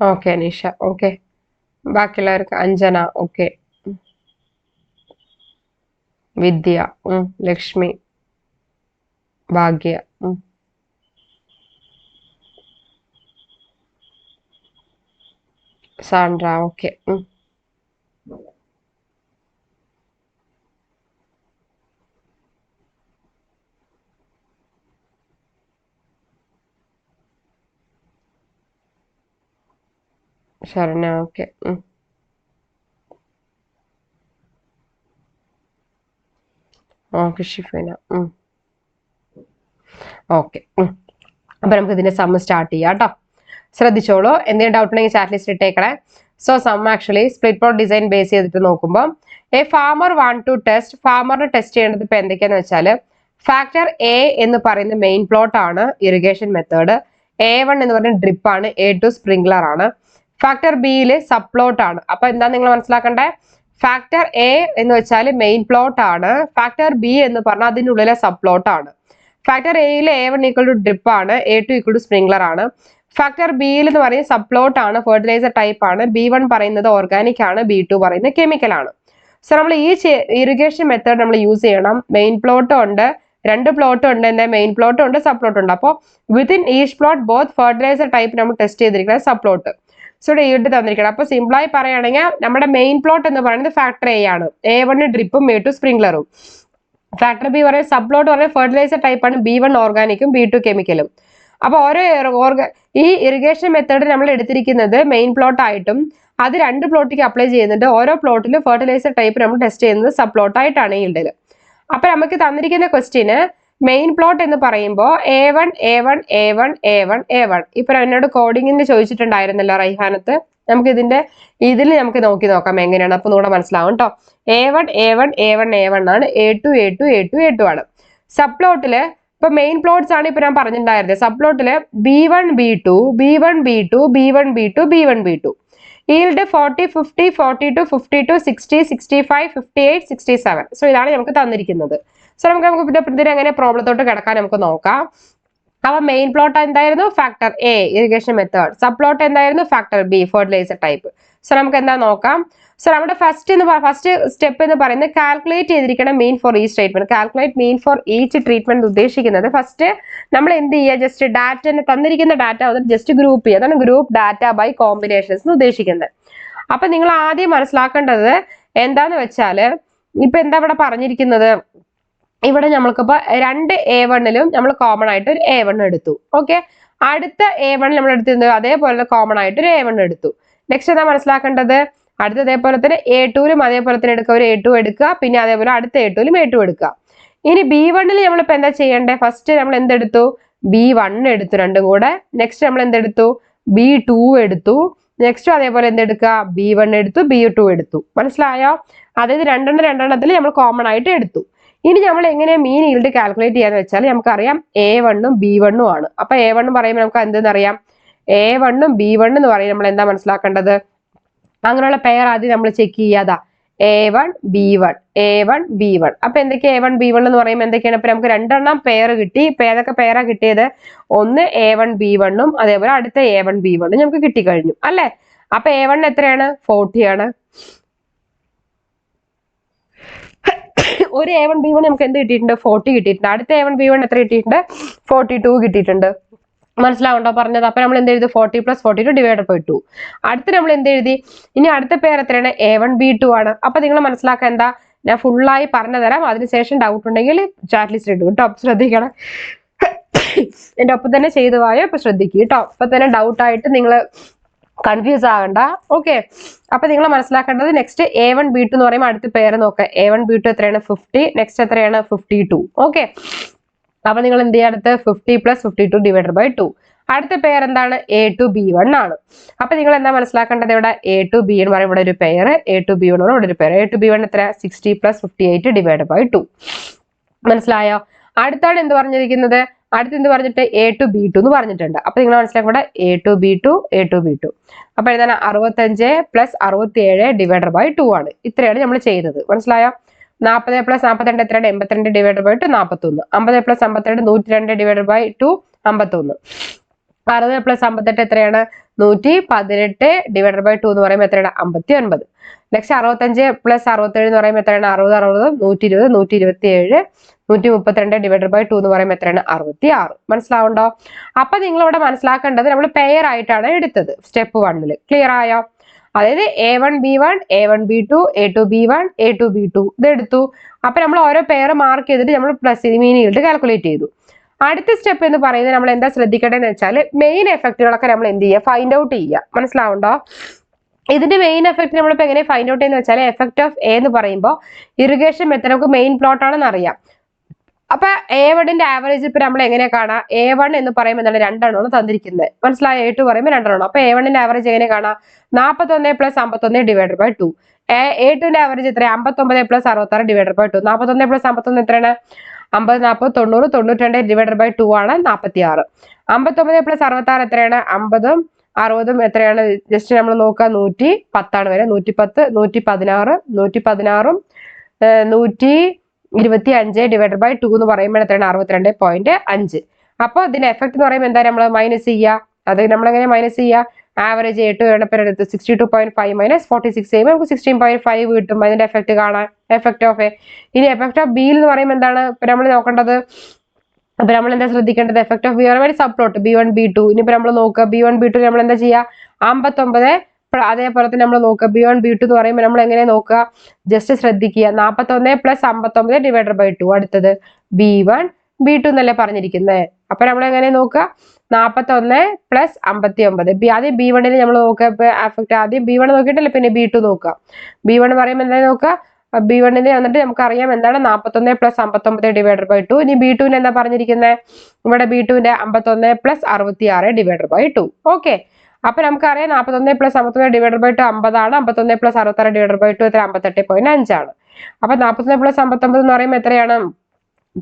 ഓക്കെ നിഷ. ഓക്കെ, ബാക്കിയുള്ളവർക്ക് Anjana. Okay, Vidya, Lakshmi, Bhagya, Sandra. Okay, Sharana. Okay, okay Shifina. Okay, അപ്പൊ നമുക്ക് ഇതിന്റെ സം സ്റ്റാർട്ട് ചെയ്യാം കേട്ടോ. ശ്രദ്ധിച്ചോളൂ, എന്തെങ്കിലും ഡൗട്ട് ഉണ്ടെങ്കിൽ ചാറ്റ് ലിസ്റ്റ് ഇട്ടേക്കണേ. So some actually split plot design base ചെയ്തിട്ട് നോക്കുമ്പോൾ a farmer want to test, ഫാമറിന് ടെസ്റ്റ് ചെയ്യേണ്ടത് ഇപ്പൊ എന്തൊക്കെയാന്ന് വെച്ചാൽ ഫാക്ടർ എ എന്ന് പറയുന്ന മെയിൻ പ്ലോട്ട് ആണ് ഇറിഗേഷൻ മെത്തേഡ്, A1 എന്ന് പറയുന്ന ഡ്രിപ്പ് ആണ്, A2 സ്പ്രിംഗ്ലർ ആണ്, ഫാക്ടർ ബിയില് സബ് പ്ലോട്ട് ആണ്. അപ്പൊ എന്താ നിങ്ങൾ മനസ്സിലാക്കണ്ടേ, ഫാക്ടർ എ എന്ന് വെച്ചാൽ മെയിൻ പ്ലോട്ട് ആണ്, ഫാക്ടർ ബി എന്ന് പറഞ്ഞാൽ അതിനുള്ളിലെ സബ് പ്ലോട്ട് ആണ്. ഫാക്ടർ എയിൽ A1 ഈക്വൽ ടു ഡ്രിപ്പ് ആണ്, A2 ഈക്വൽ ടു സ്പ്രിംഗ്ലർ ആണ്. ഫാക്ടർ ബിയിൽ എന്ന് പറയുന്നത് സബ് പ്ലോട്ട് ആണ്, ഫെർട്ടിലൈസർ ടൈപ്പ് ആണ്, B1 പറയുന്നത് ഓർഗാനിക് ആണ്, B2 പറയുന്നത് കെമിക്കൽ ആണ്. സോ നമ്മൾ ഈ ഇറിഗേഷൻ മെത്തേഡ് നമ്മൾ യൂസ് ചെയ്യണം. മെയിൻ പ്ലോട്ട് ഉണ്ട്, രണ്ട് പ്ലോട്ട് ഉണ്ട്, എന്താ മെയിൻ പ്ലോട്ട് ഉണ്ട്, സബ് പ്ലോട്ട് ഉണ്ട്. അപ്പോൾ within each plot both fertiliser type നമ്മൾ ടെസ്റ്റ് ചെയ്തിരിക്കുന്നത് സബ് പ്ലോട്ട്. സോ ഇവിടെ ഈട്ട് തന്നിരിക്കണം. അപ്പോൾ സിമ്പിളായി പറയുകയാണെങ്കിൽ നമ്മുടെ മെയിൻ പ്ലോട്ട് എന്ന് പറയുന്നത് ഫാക്ടർ എ ആണ്, A1 ഡ്രിപ്പും A2 സ്പ്രിംഗ്ലറും. ഫാക്ടർ ബി പറയുന്നത് സബ് പ്ലോട്ട് പറയുന്നത് ഫെർട്ടിലൈസർ ടൈപ്പ് ആണ്, B1 ഓർഗാനിക്കും B2 കെമിക്കലും. അപ്പോൾ ഓരോ ഈ ഇറിഗേഷൻ മെത്തേഡ് നമ്മൾ എടുത്തിരിക്കുന്നത് മെയിൻ പ്ലോട്ട് ആയിട്ടും അത് രണ്ട് പ്ലോട്ടിലേക്ക് അപ്ലൈ ചെയ്യുന്നുണ്ട്. ഓരോ പ്ലോട്ടിലും ഫെർട്ടിലൈസർ ടൈപ്പ് നമ്മൾ ടെസ്റ്റ് ചെയ്യുന്നത് സബ് പ്ലോട്ട് ആയിട്ടാണ് ഈൽഡിൽ. അപ്പൊ നമുക്ക് തന്നിരിക്കുന്ന ക്വസ്റ്റ്യന് മെയിൻ പ്ലോട്ട് എന്ന് പറയുമ്പോൾ A1 A1 A1 A1 A1. ഇപ്പൊ എന്നോട് കോഡിങ്ങിന് ചോദിച്ചിട്ടുണ്ടായിരുന്നല്ലോ റൈഹാനത്ത്, നമുക്ക് ഇതിൽ നമുക്ക് നോക്കാം എങ്ങനെയാണ്. അപ്പൊ നിങ്ങളുടെ മനസ്സിലാവും കേട്ടോ. A1 A1 A1 A1 ആണ്, A2 A2 A2 A2 ആണ്. സബ് പ്ലോട്ടില് ഇപ്പൊ മെയിൻ പ്ലോട്ട്സ് ആണ് ഇപ്പൊ ഞാൻ പറഞ്ഞിട്ടുണ്ടായിരുന്നത്. Sub പ്ലോട്ടില് B1 B2 B1 B2 B1 B2 B1 B2. Yield 40 50 42 52 60 65 58 67. So ഇതാണ് നമുക്ക് തന്നിരിക്കുന്നത്. സോ നമുക്ക് ഇതിന് എങ്ങനെ പ്രോബ്ലത്തോട്ട് കിടക്കാൻ നമുക്ക് നോക്കാം. അപ്പൊ മെയിൻ പ്ലോട്ട് എന്തായിരുന്നു, factor A irrigation method. Sub plot എന്തായിരുന്നു, factor B fertiliser type. So നമുക്ക് എന്താ നോക്കാം. സോ നമ്മുടെ ഫസ്റ്റ് സ്റ്റെപ്പ് എന്ന് പറയുന്നത് കാൽക്കുലേറ്റ് ചെയ്തിരിക്കണം mean for each treatment. Calculate mean for each treatment ഉദ്ദേശിക്കുന്നത് ഫസ്റ്റ് നമ്മൾ എന്ത് ചെയ്യുക, ജസ്റ്റ് ഡാറ്റനെ തന്നിരിക്കുന്ന ഡാറ്റ ജസ്റ്റ് ഗ്രൂപ്പ് ചെയ്യുക. അതാണ് ഗ്രൂപ്പ് ഡാറ്റ ബൈ കോമ്പിനേഷൻസ് എന്ന് ഉദ്ദേശിക്കുന്നത്. അപ്പൊ നിങ്ങൾ ആദ്യം മനസ്സിലാക്കേണ്ടത് എന്താന്ന് വെച്ചാല് ഇപ്പൊ എന്താ ഇവിടെ പറഞ്ഞിരിക്കുന്നത്, ഇവിടെ നമ്മൾക്കിപ്പോ രണ്ട് A1ലും നമ്മൾ കോമൺ ആയിട്ട് ഒരു A1 എടുത്തു. ഓക്കെ, അടുത്ത A1 നമ്മൾ എടുത്തിരുന്നത് അതേപോലെ കോമൺ ആയിട്ട് ഒരു A1 എടുത്തു. നെക്സ്റ്റ് എന്താ മനസ്സിലാക്കേണ്ടത്, അടുത്ത അതേപോലെ തന്നെ A2ലും അതേപോലെ തന്നെ എടുക്കുക, ഒരു A2 എടുക്കുക, പിന്നെ അതേപോലെ അടുത്ത A2ലും A2 എടുക്കുക. ഇനി B1ൽ നമ്മളിപ്പോ എന്താ ചെയ്യേണ്ടത്, ഫസ്റ്റ് നമ്മൾ എന്തെടുത്തു, B1 എടുത്തു രണ്ടും കൂടെ. നെക്സ്റ്റ് നമ്മൾ എന്തെടുത്തു, B2 എടുത്തു. നെക്സ്റ്റ് അതേപോലെ എന്തെടുക്കുക, B1 എടുത്തു, B2 എടുത്തു. മനസ്സിലായോ? അതായത് രണ്ടെണ്ണത്തിൽ നമ്മൾ കോമൺ ആയിട്ട് എടുത്തു. ഇനി നമ്മൾ എങ്ങനെയാണ് മീൻ ഈൽഡ് കാൽക്കുലേറ്റ് ചെയ്യാന്ന് വെച്ചാൽ നമുക്കറിയാം A1ഉം B1ഉം ആണ്. അപ്പൊ A1 പറയുമ്പോൾ നമുക്ക് എന്തെന്നറിയാം, A1ഉം B1 എന്ന് പറയും. നമ്മൾ എന്താ മനസ്സിലാക്കേണ്ടത്, അങ്ങനെയുള്ള പെയർ ആദ്യം നമ്മൾ check ചെയ്യാതാ A1 B1 A1 B1. അപ്പൊ എന്തൊക്കെയാ A1 B1 എന്ന് പറയുമ്പോൾ എന്തൊക്കെയാണ്, ഇപ്പൊ നമുക്ക് രണ്ടെണ്ണം പെയർ കിട്ടി. ഇപ്പൊ ഏതൊക്കെ പെയറാ കിട്ടിയത്, ഒന്ന് A1 B1ഉം അതേപോലെ അടുത്ത A1 B1ഉം നമുക്ക് കിട്ടിക്കഴിഞ്ഞു അല്ലെ. അപ്പൊ A1 എത്രയാണ്, 40 ആണ്. ഒരു A1 B1 നമുക്ക് എന്ത് കിട്ടിയിട്ടുണ്ട്, 40 കിട്ടിയിട്ടുണ്ട്. അടുത്ത A1 B1 എത്ര കിട്ടിയിട്ടുണ്ട്, 42 കിട്ടിയിട്ടുണ്ട്. മനസ്സിലാവുണ്ടോ പറഞ്ഞത്? അപ്പൊ നമ്മൾ എന്ത് എഴുതി, 40 + 42 ഡിവൈഡഡ് ബൈ 2. അടുത്ത് നമ്മൾ എന്ത് എഴുതി, ഇനി അടുത്ത പേർ എത്രയാണ്, A1 B2 ആണ്. അപ്പൊ നിങ്ങൾ മനസ്സിലാക്കുക എന്താ, ഞാൻ ഫുള്ളായി പറഞ്ഞു തരാം, അതിനുശേഷം ഡൗട്ട് ഉണ്ടെങ്കിൽ ചാറ്റ് ലിസ്റ്റ് ഇടും കേട്ടോ. ശ്രദ്ധിക്കണം, എന്റെ ഒപ്പം തന്നെ ചെയ്തു പോയോ ഇപ്പൊ ശ്രദ്ധിക്കുക കേട്ടോ. അപ്പൊ തന്നെ ഡൗട്ട് ആയിട്ട് നിങ്ങൾ കൺഫ്യൂസ് ആകണ്ട. ഓക്കെ, അപ്പൊ നിങ്ങൾ മനസ്സിലാക്കേണ്ടത് നെക്സ്റ്റ് A1 B2 എന്ന് പറയുമ്പോൾ അടുത്ത പേര് നോക്കുക. A1 B2 എത്രയാണ്, 50. നെക്സ്റ്റ് എത്രയാണ്, 52. ഓക്കെ, അപ്പൊ നിങ്ങൾ എന്ത് ചെയ്യുക, അടുത്ത് 50 + 52 ഡിവൈഡഡ് ബൈ 2. അടുത്ത പേര് എന്താണ്, A2 B1 ആണ്. അപ്പൊ നിങ്ങൾ എന്താ മനസ്സിലാക്കേണ്ടത്, ഇവിടെ A2 B എന്ന് പറയുമ്പോൾ ഇവിടെ ഒരു പേർ, A2 B1 ഇവിടെ ഒരു പേര്. A2 B1 എത്ര, 60 + 58 ഡിവൈഡഡ് ബൈ 2. മനസ്സിലായോ? അടുത്താണ് എന്ത് പറഞ്ഞിരിക്കുന്നത്, അടുത്ത് എന്ത് പറഞ്ഞിട്ട്, A2 B2 എന്ന് പറഞ്ഞിട്ടുണ്ട്. അപ്പൊ നിങ്ങൾ മനസ്സിലാക്കുക ഇവിടെ A2 B2 A2 B2. അപ്പൊ എന്താണ്, 65 + 67 ഡിവൈഡഡ് ബൈ 2 ആണ്. ഇത്രയാണ് നമ്മൾ ചെയ്തത്. മനസ്സിലായോ? 40 + 42 എത്രയാണ്, 82 divided by 2 41. 50 + 52 102 divided by 2 51. 60 plus 58 എത്രയാണ്? 118 ഡിവൈഡഡ് ബൈ 2 എന്ന് പറയുമ്പോൾ എത്രയാണ്? 59. നെക്സ്റ്റ് 65 പ്ലസ് 67 എന്ന് പറയുമ്പോൾ എത്രയാണ്? 60 60 120 127 132 ഡിവൈഡഡ് ബൈ 2 എന്ന് പറയുമ്പോൾ എത്രയാണ്? 66. മനസ്സിലാവുണ്ടോ? അപ്പൊ നിങ്ങൾ ഇവിടെ മനസ്സിലാക്കേണ്ടത് നമ്മൾ പെയർ ആയിട്ടാണ് എടുത്തത് സ്റ്റെപ്പ് 1. ക്ലിയർ ആയോ? അതായത് A1 B1 A1 B2 A2 B1 A2 B2 ഇത് എടുത്തു. അപ്പൊ നമ്മൾ ഓരോ പെയർ മാർക്ക് ചെയ്തിട്ട് നമ്മൾ പ്ലസ് മീൻ ചെയ്തിട്ട് കാൽക്കുലേറ്റ് ചെയ്തു. അടുത്ത സ്റ്റെപ്പ് എന്ന് പറയുന്നത് നമ്മൾ എന്താ ശ്രദ്ധിക്കേണ്ടതെന്ന് വെച്ചാൽ മെയിൻ എഫക്റ്റുകളൊക്കെ നമ്മൾ എന്ത് ചെയ്യുക? ഫൈൻഡ് ഔട്ട് ചെയ്യുക. മനസ്സിലാവുണ്ടോ? ഇതിന്റെ മെയിൻ എഫക്ട് നമ്മളിപ്പോൾ എങ്ങനെ ഫൈൻഡ് ഔട്ട് ചെയ്യുന്ന വെച്ചാൽ എഫക്ട് ഓഫ് എ എന്ന് പറയുമ്പോൾ ഇറിഗേഷൻ മെത്തേഡ് നമുക്ക് മെയിൻ പ്ലോട്ട് ആണെന്ന് അറിയാം. അപ്പൊ A1ന്റെ ആവറേജ് ഇപ്പൊ നമ്മൾ എങ്ങനെ കാണാം? A1 എന്ന് പറയുമ്പോൾ എന്താണ്? 2 എണ്ണമാണ് തന്നിരിക്കുന്നത്. മനസ്സിലായോ? A2 പറയുമ്പോൾ 2 എണ്ണം. അപ്പൊ A1ന്റെ ആവറേജ് എങ്ങനെ കാണാം? 41 പ്ലസ് 51 ഡിവൈഡഡ് ബൈ 2. A2ന്റെ ആവറേജ് എത്ര? 59 പ്ലസ് 66 ഡിവൈഡഡ് ബൈ 2. 41 പ്ലസ് 51 എത്രയാണ്? 50 40 90 92 ഡിവൈഡഡ് ബൈ 2 ആണ് 46. 59 പ്ലസ് 66 എത്രയാണ്? 50 60 എത്രയാണ്? ജസ്റ്റ് നമ്മൾ നോക്കുക 110 ആണ് വരെ. 110 116 116 125 ഡിവൈഡഡ് ബൈ 2 എന്ന് പറയുമ്പോൾ എത്രയാണ്? 62.5. അപ്പോൾ ഇതിന്റെ എഫക്ട് എന്ന് പറയുമ്പോൾ എന്താ? നമ്മൾ മൈനസ് ചെയ്യുക. അത് നമ്മളെങ്ങനെ മൈനസ് ചെയ്യുക? ആവറേജ് A2 എടുത്ത് 62.5 മൈനസ് 46 ചെയ്യുമ്പോൾ നമുക്ക് 16.5 കിട്ടും. അതിന്റെ എഫക്ട് കാണാൻ എഫക്ട് ഓഫ് എ. ഇനി എഫക്ട് ഓഫ് ബി എന്ന് പറയുമ്പോൾ എന്താണ് ഇപ്പൊ നമ്മൾ നോക്കേണ്ടത്? അപ്പൊ നമ്മൾ എന്താ ശ്രദ്ധിക്കേണ്ടത്? എഫക്ട് ഓഫ് ബി പറയുമ്പോൾ സബ് പ്ലോട്ട് B1 B2. ഇനിയിപ്പോ നമ്മൾ നോക്കുക B1 B2 നമ്മൾ എന്താ ചെയ്യുക? 59 അതേപോലെ തന്നെ നമ്മൾ നോക്കുക B1 B2 എന്ന് പറയുമ്പോൾ നമ്മൾ എങ്ങനെ നോക്കുക? ജസ്റ്റ് ശ്രദ്ധിക്കുക. 41 പ്ലസ് 59 ഡിവൈഡഡ് ബൈ 2. അടുത്തത് B1 B2 എന്നല്ലേ പറഞ്ഞിരിക്കുന്നത്. അപ്പൊ നമ്മൾ എങ്ങനെ നോക്കുക? 41 പ്ലസ് 59. ആദ്യം B1ന് നമ്മൾ നോക്കുക. ഇപ്പൊ എഫക്ട് ആദ്യം B1 നോക്കിയിട്ടല്ലേ പിന്നെ B2 നോക്കുക. B1 പറയുമ്പോൾ എന്താ നോക്കുക? B1ന് വന്നിട്ട് നമുക്കറിയാം എന്താണ്? 41 പ്ലസ് 59 ഡിവൈഡഡ് ബൈ 2. ഇനി B2ന് എന്താ പറഞ്ഞിരിക്കുന്നത്? ഇവിടെ B2ന്റെ 51 പ്ലസ് 66 ഡിവൈഡഡ് ബൈ 2. ഓക്കെ. അപ്പൊ നമുക്കറിയാം 41 പ്ലസ് 51 ഡിവൈഡഡ് ബൈ 2 50 ആണ്. 51 പ്ലസ് 66 ഡിവൈഡഡ് ബൈ 2 എത്ര? 58.5 ആണ്. അപ്പൊ 41 പ്ലസ് 59 എന്ന് പറയുമ്പോൾ എത്രയാണ്?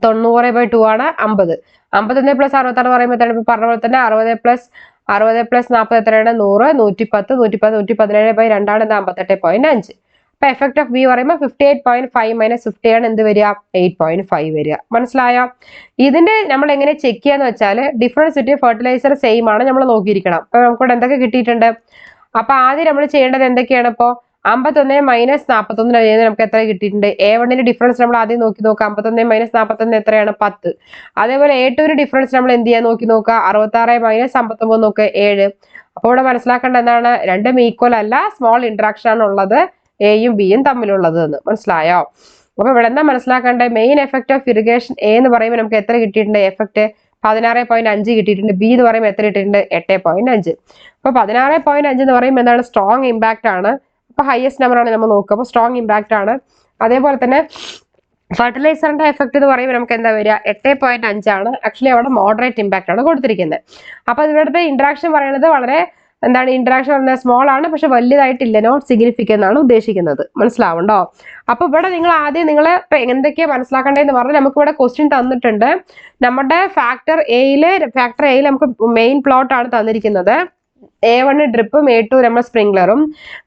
90/2 ആണ് 50. 51 പ്ലസ് 66 പറയുമ്പോൾ എത്രയാണ്? പറഞ്ഞ പോലെ തന്നെ 60 പ്ലസ് 40 എത്രയാണ്? 100 110 117/2 ആണ് 58.5. അപ്പൊ എഫക്ട് ഓഫ് ബി പറയുമ്പോൾ 58.5 മൈനസ് 50 ആണ് എന്ത് വരിക? 8.5 വരിക. മനസ്സിലായോ? ഇതിന്റെ നമ്മൾ എങ്ങനെ ചെക്ക് ചെയ്യാന്ന് വെച്ചാൽ ഡിഫറൻസ് ബിറ്റ്വീൻ ഫെർട്ടിലൈസർ സെയിം ആണ് നമ്മൾ നോക്കിയിരിക്കണം. അപ്പൊ നമുക്കിവിടെ എന്തൊക്കെ കിട്ടിയിട്ടുണ്ട്? അപ്പൊ ആദ്യം നമ്മൾ ചെയ്യേണ്ടത് എന്തൊക്കെയാണ്? ഇപ്പോ 51 മൈനസ് 41 ചെയ്യുന്നത് നമുക്ക് എത്ര കിട്ടിയിട്ടുണ്ട്? A1ന്റെ ഡിഫറൻസ് നമ്മൾ ആദ്യം നോക്കാം. 51 മൈനസ് 41 എത്രയാണ്? 10. അതേപോലെ A2ന്റെ ഡിഫറൻസ് നമ്മൾ എന്ത് ചെയ്യാൻ നോക്കുക? 66 മൈനസ് 59 നോക്കുക 7. അപ്പോൾ ഇവിടെ മനസ്സിലാക്കേണ്ട എന്താണ്? രണ്ടും ഈക്വൽ അല്ല, സ്മോൾ ഇന്ററാക്ഷൻ ആണ് ഉള്ളത് എയും ബിയും തമ്മിലുള്ളത് എന്ന്. മനസ്സിലായോ? അപ്പൊ ഇവിടെ എന്താ മനസ്സിലാക്കേണ്ടത്? Main effect of irrigation A എന്ന് പറയുമ്പോൾ നമുക്ക് എത്ര കിട്ടിയിട്ടുണ്ട്? എഫക്ട് 16.5 കിട്ടിയിട്ടുണ്ട്. ബി എന്ന് പറയുമ്പോൾ എത്ര കിട്ടിയിട്ടുണ്ട്? 8.5. അപ്പൊ 16.5 എന്ന് പറയുമ്പോൾ എന്താണ്? സ്ട്രോങ് ഇമ്പാക്ട് ആണ്. അപ്പൊ ഹയസ്റ്റ് നമ്പർ ആണ് നമ്മൾ നോക്കുക. അപ്പൊ സ്ട്രോങ് ഇമ്പാക്ട് ആണ്. അതേപോലെ തന്നെ ഫെർട്ടിലൈസറിന്റെ എഫക്ട് എന്ന് പറയുമ്പോൾ നമുക്ക് എന്താ വരിക? 8.5 ആണ്. ആക്ച്വലി അവിടെ മോഡറേറ്റ് ഇമ്പാക്ട് ആണ് കൊടുത്തിരിക്കുന്നത്. അപ്പൊ ഇവിടുത്തെ ഇന്ററാക്ഷൻ പറയുന്നത് വളരെ എന്താണ്? ഇന്ററാക്ഷൻ പറഞ്ഞാൽ സ്മോൾ ആണ്, പക്ഷെ വലിയതായിട്ടില്ല, നോട്ട് സിഗ്നിഫിക്കന്റ് എന്നാണ് ഉദ്ദേശിക്കുന്നത്. മനസ്സിലാവുണ്ടോ? അപ്പൊ ഇവിടെ നിങ്ങൾ ആദ്യം നിങ്ങൾ എന്തൊക്കെയാണ് മനസ്സിലാക്കേണ്ടതെന്ന് പറഞ്ഞാൽ നമുക്ക് ഇവിടെ ക്വസ്റ്റ്യൻ തന്നിട്ടുണ്ട്. നമ്മുടെ ഫാക്ടർ എയില് നമുക്ക് മെയിൻ പ്ലോട്ട് ആണ് തന്നിരിക്കുന്നത്. A1 ഡ്രിപ്പും A2 നമ്മൾ സ്പ്രിംഗ്ലറും.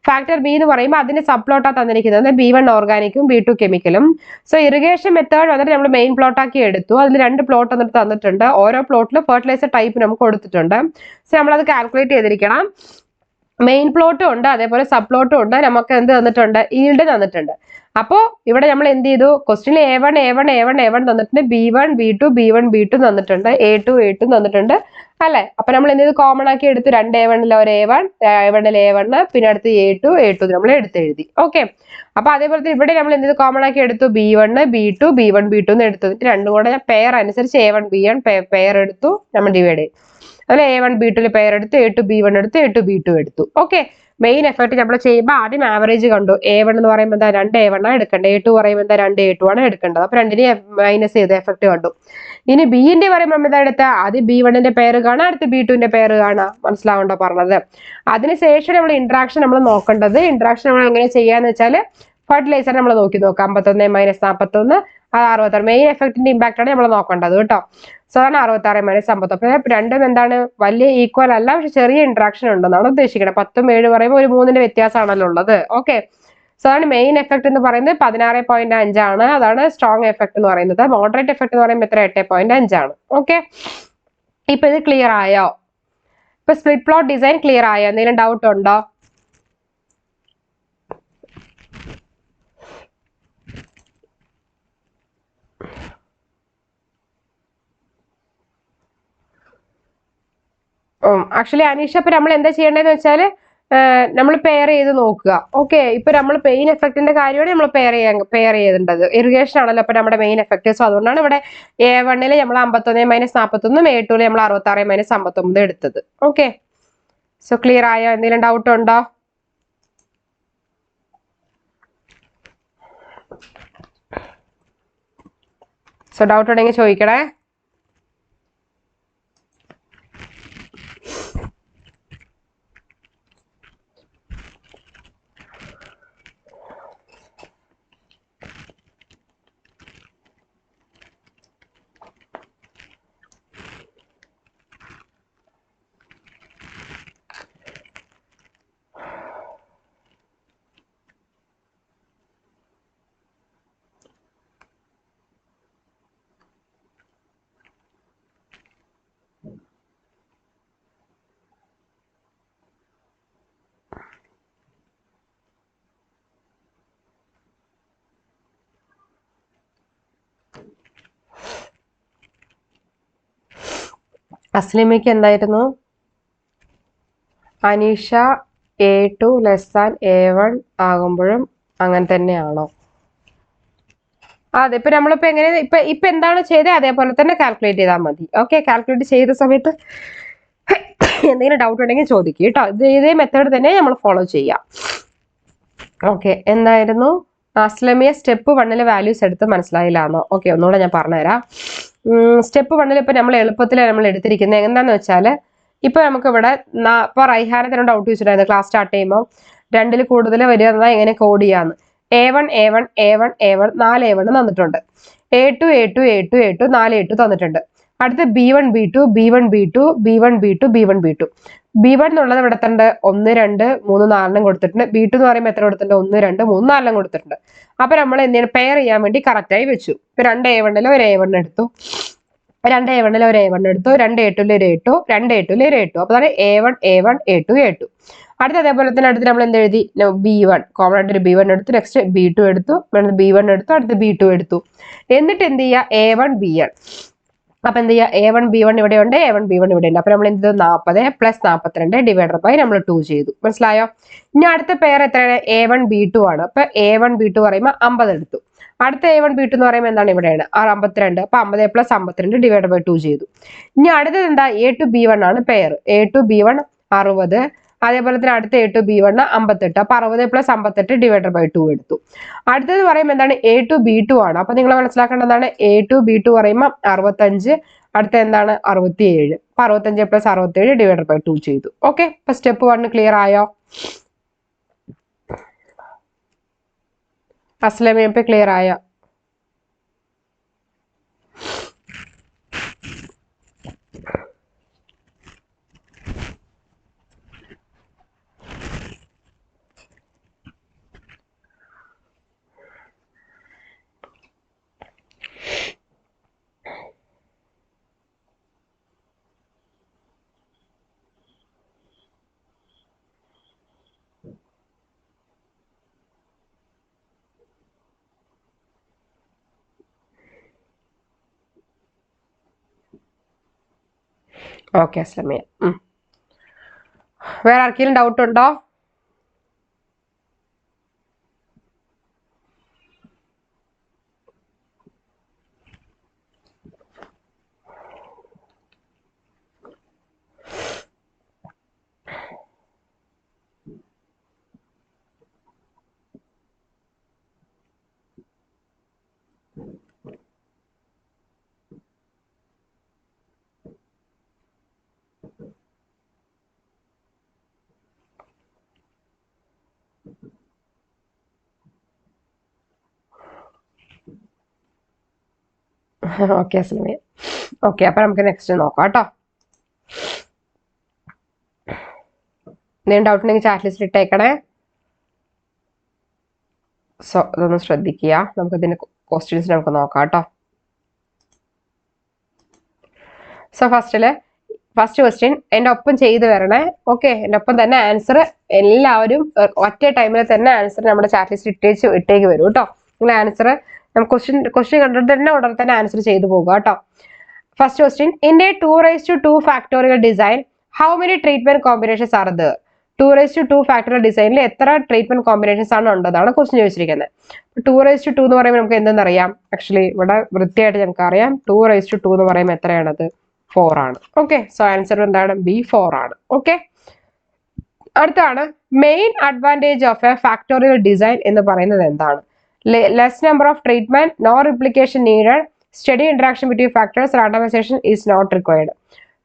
ഫാക്ടർ ബി എന്ന് പറയുമ്പോൾ അതിന്റെ സബ് പ്ലോട്ടാണ് തന്നിരിക്കുന്നത്. B1 ഓർഗാനിക്കും B2 കെമിക്കലും. സോ ഇറിഗേഷൻ മെത്തേഡ് വന്നിട്ട് നമ്മൾ മെയിൻ പ്ലോട്ടാക്കി എടുത്തു. അതിൽ 2 പ്ലോട്ട് വന്നിട്ട് തന്നിട്ടുണ്ട്. ഓരോ പ്ലോട്ടിലും ഫെർട്ടിലൈസർ ടൈപ്പ് നമുക്ക് കൊടുത്തിട്ടുണ്ട്. സോ നമ്മളത് കാൽക്കുലേറ്റ് ചെയ്തിരിക്കണം. മെയിൻ പ്ലോട്ടും ഉണ്ട്, അതേപോലെ സബ് പ്ലോട്ടും ഉണ്ട്. നമുക്ക് എന്ത് തന്നിട്ടുണ്ട്? ഈൽഡ് തന്നിട്ടുണ്ട്. അപ്പോ ഇവിടെ നമ്മൾ എന്ത് ചെയ്തു? ക്വസ്റ്റ്യനിൽ A1 തന്നിട്ടുണ്ട്, B1 B2 B1 B2 തന്നിട്ടുണ്ട്, A2 തന്നിട്ടുണ്ട് അല്ലെ? അപ്പൊ നമ്മൾ എന്ത് ചെയ്തു? കോമൺ ആക്കി എടുത്തു. 2 A1 ഒരു A1 പിന്നെ അടുത്ത് A2 നമ്മൾ എടുത്തെഴുതി. ഓക്കെ. അപ്പൊ അതേപോലെ ഇവിടെ നമ്മൾ എന്ത് ചെയ്തു? കോമൺ ആക്കി എടുത്തു. B1 B2 B1 B2 എന്ന് എടുത്തു. രണ്ടും കൂടെ പെയർ അനുസരിച്ച് A1 B1 പെയർ എടുത്തു, നമ്മൾ ഡിവൈഡ് ചെയ്തു. അതുപോലെ A1 B2 പെയർ എടുത്തു, A2 B1 എടുത്തു, A2 B2 എടുത്തു. ഓക്കെ. മെയിൻ എഫക്ട് നമ്മൾ ചെയ്യുമ്പോൾ ആദ്യം ആവറേജ് കണ്ടു. A1 എന്ന് പറയുമ്പോൾ എന്താ? 2 A1 ആണ് എടുക്കേണ്ടത്. A2 പറയുമ്പോൾ എന്താ? 2 A2 ആണ് എടുക്കേണ്ടത്. അപ്പൊ രണ്ടിനെ മൈനസ് ചെയ്ത് എഫക്ട് കണ്ടു. ഇനി ബിന്റെ പറയുമ്പോൾ എന്താ എടുത്ത? ആദ്യം B1ന്റെ പേര് കാണാം, അടുത്ത് B2ന്റെ പേര് കാണാം. മനസ്സിലാവണ്ടോ പറഞ്ഞത്? അതിനുശേഷം നമ്മൾ ഇന്ററാക്ഷൻ നമ്മൾ നോക്കേണ്ടത്. ഇന്ററാക്ഷൻ നമ്മൾ എങ്ങനെ ചെയ്യാന്ന് വെച്ചാൽ ഫെർട്ടിലൈസർ നമ്മൾ നോക്കാം. 51 മൈനസ് 41 66. മെയിൻ എഫക്റ്റിന്റെ ഇമ്പാക്ട് ആണ് നമ്മൾ നോക്കേണ്ടത് കേട്ടോ. സോ ആണ് 66 മൈനസ് 59. രണ്ടും എന്താണ്? വലിയ ഈക്വൽ അല്ല, പക്ഷെ ചെറിയ ഇന്ററാക്ഷൻ ഉണ്ടെന്നാണ് ഉദ്ദേശിക്കുന്നത്. 10ഉം 7 പറയുമ്പോൾ ഒരു 3ന്റെ വ്യത്യാസമാണല്ലോ ഉള്ളത്. ഓക്കെ. സോ അതാണ് മെയിൻ എഫക്ട് എന്ന് പറയുന്നത് 16.5 ആണ്. അതാണ് സ്ട്രോങ് എഫക്ട് എന്ന് പറയുന്നത്. മോഡറേറ്റ് എഫക്ട് എന്ന് പറയുമ്പോൾ എത്ര? 8.5 ആണ്. ഓക്കെ. ഇപ്പൊ ഇത് ക്ലിയർ ആയോ? ഇപ്പൊ സ്പ്ലിറ്റ് പ്ലോട്ട് ഡിസൈൻ ക്ലിയർ ആയോ? എന്തെങ്കിലും ഡൗട്ട് ഉണ്ടോ? ആക്ച്വലി അനീഷ, ഇപ്പൊ നമ്മൾ എന്താ ചെയ്യേണ്ടതെന്ന് വെച്ചാൽ നമ്മൾ പെയർ ചെയ്ത് നോക്കുക. ഓക്കെ, ഇപ്പൊ നമ്മൾ പെയിൻ എഫക്റ്റിന്റെ കാര്യമാണ് നമ്മൾ പെയർ ചെയ്യേണ്ടത്. ഇറിഗേഷൻ ആണല്ലോ ഇപ്പൊ നമ്മുടെ മെയിൻ എഫക്ട്. സോ അതുകൊണ്ടാണ് ഇവിടെ A1 നമ്മൾ 51 - 41, A2 നമ്മൾ 66 - 59 എടുത്തത്. ഓക്കെ, സോ ക്ലിയർ ആയോ? എന്തെങ്കിലും ഡൗട്ട് ഉണ്ടോ? സോ ഡൗട്ട് ഉണ്ടെങ്കിൽ ചോദിക്കണേ. അസ്ലിമയ്ക്ക് എന്തായിരുന്നു? അനീഷ A2 < A1 ആകുമ്പോഴും അങ്ങനെ തന്നെയാണോ? അതെ, ഇപ്പൊ നമ്മളിപ്പോ എങ്ങനെ ഇപ്പൊ എന്താണ് ചെയ്തത് അതേപോലെ തന്നെ കാൽക്കുലേറ്റ് ചെയ്താൽ മതി. ഓക്കെ, കാൽക്കുലേറ്റ് ചെയ്ത സമയത്ത് എന്തെങ്കിലും ഡൗട്ട് ഉണ്ടെങ്കിൽ ചോദിക്കുക കേട്ടോ. ഇതേ മെത്തേഡ് തന്നെ നമ്മൾ ഫോളോ ചെയ്യാം. ഓക്കെ, എന്തായിരുന്നു അസ്ലമിയ സ്റ്റെപ്പ് 1 വാല്യൂസ് എടുത്ത് മനസ്സിലായില്ലാന്നോ? ഓക്കെ, ഒന്നുകൂടെ ഞാൻ പറഞ്ഞുതരാം. സ്റ്റെപ്പ് 1 ഇപ്പൊ നമ്മൾ എളുപ്പത്തിൽ നമ്മൾ എടുത്തിരിക്കുന്നത് എന്താന്ന് വെച്ചാല്, ഇപ്പൊ നമുക്ക് ഇവിടെ ഇപ്പൊ റൈഹാനത്തിന് ഡൗട്ട് വെച്ചിട്ടുണ്ടായിരുന്നു ക്ലാസ് സ്റ്റാർട്ട് ചെയ്യുമ്പോൾ 2 കൂടുതൽ വരിക എങ്ങനെ കോഡ് ചെയ്യാന്ന്. A1 A1 A1 A1 4 A1 തന്നിട്ടുണ്ട്. A2 A2 A2 A2 4 A2 തന്നിട്ടുണ്ട്. അടുത്ത് B1 B2 B1 B2 B1 B2 B1 B2 B1 എന്നുള്ളത് ഇവിടെ തന്നെ 1 2 3 4 കൊടുത്തിട്ടുണ്ട്. B2 എന്ന് പറയുമ്പോൾ എത്ര കൊടുത്തിട്ടുണ്ട്? 1 2 3 4 കൊടുത്തിട്ടുണ്ട്. അപ്പൊ നമ്മൾ എന്തിനാണ് പെയർ ചെയ്യാൻ വേണ്ടി കറക്റ്റ് ആയി വെച്ചു. ഇപ്പൊ 2 A1 ഒരു A1 എടുത്തു, 2 A1 ഒരു A1 എടുത്തു, 2 A2 ഒരു A2, 2 A2 ഒരു A2. അപ്പൊ അതാണ് A1 A1 A2 A2. അടുത്ത അതേപോലെ തന്നെ അടുത്ത് നമ്മൾ എന്ത് എഴുതി? B1 കോമൺ ആയിട്ട് ഒരു B1 എടുത്തു, നെക്സ്റ്റ് B2 എടുത്തു, B1 എടുത്തു, അടുത്ത് B2 എടുത്തു. എന്നിട്ട് എന്ത് ചെയ്യുക? A1 B1. അപ്പൊ എന്ത് ചെയ്യുക? A1 B1 ഇവിടെ ഉണ്ട്, A1 B1 ഇവിടെ ഉണ്ട്. അപ്പൊ നമ്മൾ എന്ത് ചെയ്തു? 40 + 42 ഡിവൈഡർ ബൈ നമ്മൾ 2 ചെയ്തു. മനസ്സിലായോ? ഇനി അടുത്ത പെയർ എത്രയാണ്? A1 B2 ആണ്. അപ്പൊ A1 B2 പറയുമ്പോൾ 50 എടുത്തു. അടുത്ത A1 B2 എന്ന് പറയുമ്പോൾ എന്താണ്? ഇവിടെയാണ് 52. അപ്പൊ 50 + 52 ഡിവൈഡർ ബൈ 2 ചെയ്തു. ഇനി അടുത്തത് എന്താ? A2 B1 ആണ് പെയർ. A2 B1 60. അതേപോലെ തന്നെ അടുത്ത A2 B1 58. അപ്പൊ 60 + 58 ഡിവൈഡർ ബൈ 2 എടുത്തു. അടുത്തത് പറയുമ്പോൾ എന്താണ്? A2 B2 ആണ്. അപ്പൊ നിങ്ങൾ മനസ്സിലാക്കേണ്ടതാണ് A2 B2 പറയുമ്പോൾ 65. അടുത്ത എന്താണ്? 67. അപ്പൊ 65 + 67 ഡിവൈഡർ ബൈ 2 ചെയ്തു. ഓക്കെ, അപ്പൊ സ്റ്റെപ്പ് 1 ക്ലിയർ ആയോ? അസ്ലമ ഇപ്പൊ ക്ലിയർ ആയോ? ഓക്കെ അസ്ലമിയ, വേറെ ആർക്കെങ്കിലും ഡൗട്ട് ഉണ്ടോ? ഓക്കെ അസ്ലമിയ, ഓക്കെ, അപ്പൊ നമുക്ക് നെക്സ്റ്റ് നോക്കാം കേട്ടോ. എന്തെങ്കിലും ഡൗട്ട് ഉണ്ടെങ്കിൽ ചാറ്റ് ലിസ്റ്റിൽ ഇട്ടേക്കണേ. സോ ഇതൊന്ന് ശ്രദ്ധിക്കുക. നമുക്ക് ഇതിന്റെ ക്വസ്റ്റ്യൻസ് നമുക്ക് നോക്കാം കേട്ടോ. സോ ഫസ്റ്റില് ഫസ്റ്റ് ക്വസ്റ്റ്യൻ എൻ്റെ ഒപ്പം ചെയ്തു വരണേ. ഓക്കെ, എൻ്റെ ഒപ്പം തന്നെ ആൻസർ എല്ലാവരും ഒറ്റ ടൈമിൽ തന്നെ ആൻസർ നമ്മുടെ ചാറ്റ് ലിസ്റ്റ് ഇട്ടേക്ക് വരും കേട്ടോ. നിങ്ങൾ ആൻസർ ക്വസ്റ്റ്യൻ കണ്ടിട്ട് തന്നെ ഉടനെ തന്നെ ആൻസർ ചെയ്തു പോകുക കേട്ടോ. First question, in A 2 factorial design how many treatment combinations are there? 2 factorial ഡിസൈനിൽ എത്ര ട്രീറ്റ്മെന്റ് കോമ്പിനേഷൻസ് ആണ് ഉള്ളതാണ് ക്വസ്റ്റ്യൻ ചോദിച്ചിരിക്കുന്നത്. 2 എന്ന് പറയുമ്പോൾ നമുക്ക് എന്തെന്നറിയാം? ആക്ച്വലി ഇവിടെ വൃത്തിയായിട്ട് നമുക്ക് അറിയാം. 2 എന്ന് പറയുമ്പോൾ എത്രയാണത്? 4 ആണ്. ഓക്കെ, സോ ആൻസർ എന്താണ്? ബി 4 ആണ്. ഓക്കെ, അടുത്താണ് main advantage of a factorial design എന്ന് പറയുന്നത് എന്താണ്? Less number of treatment, no replication needed, study interaction between factors, randomisation is not required.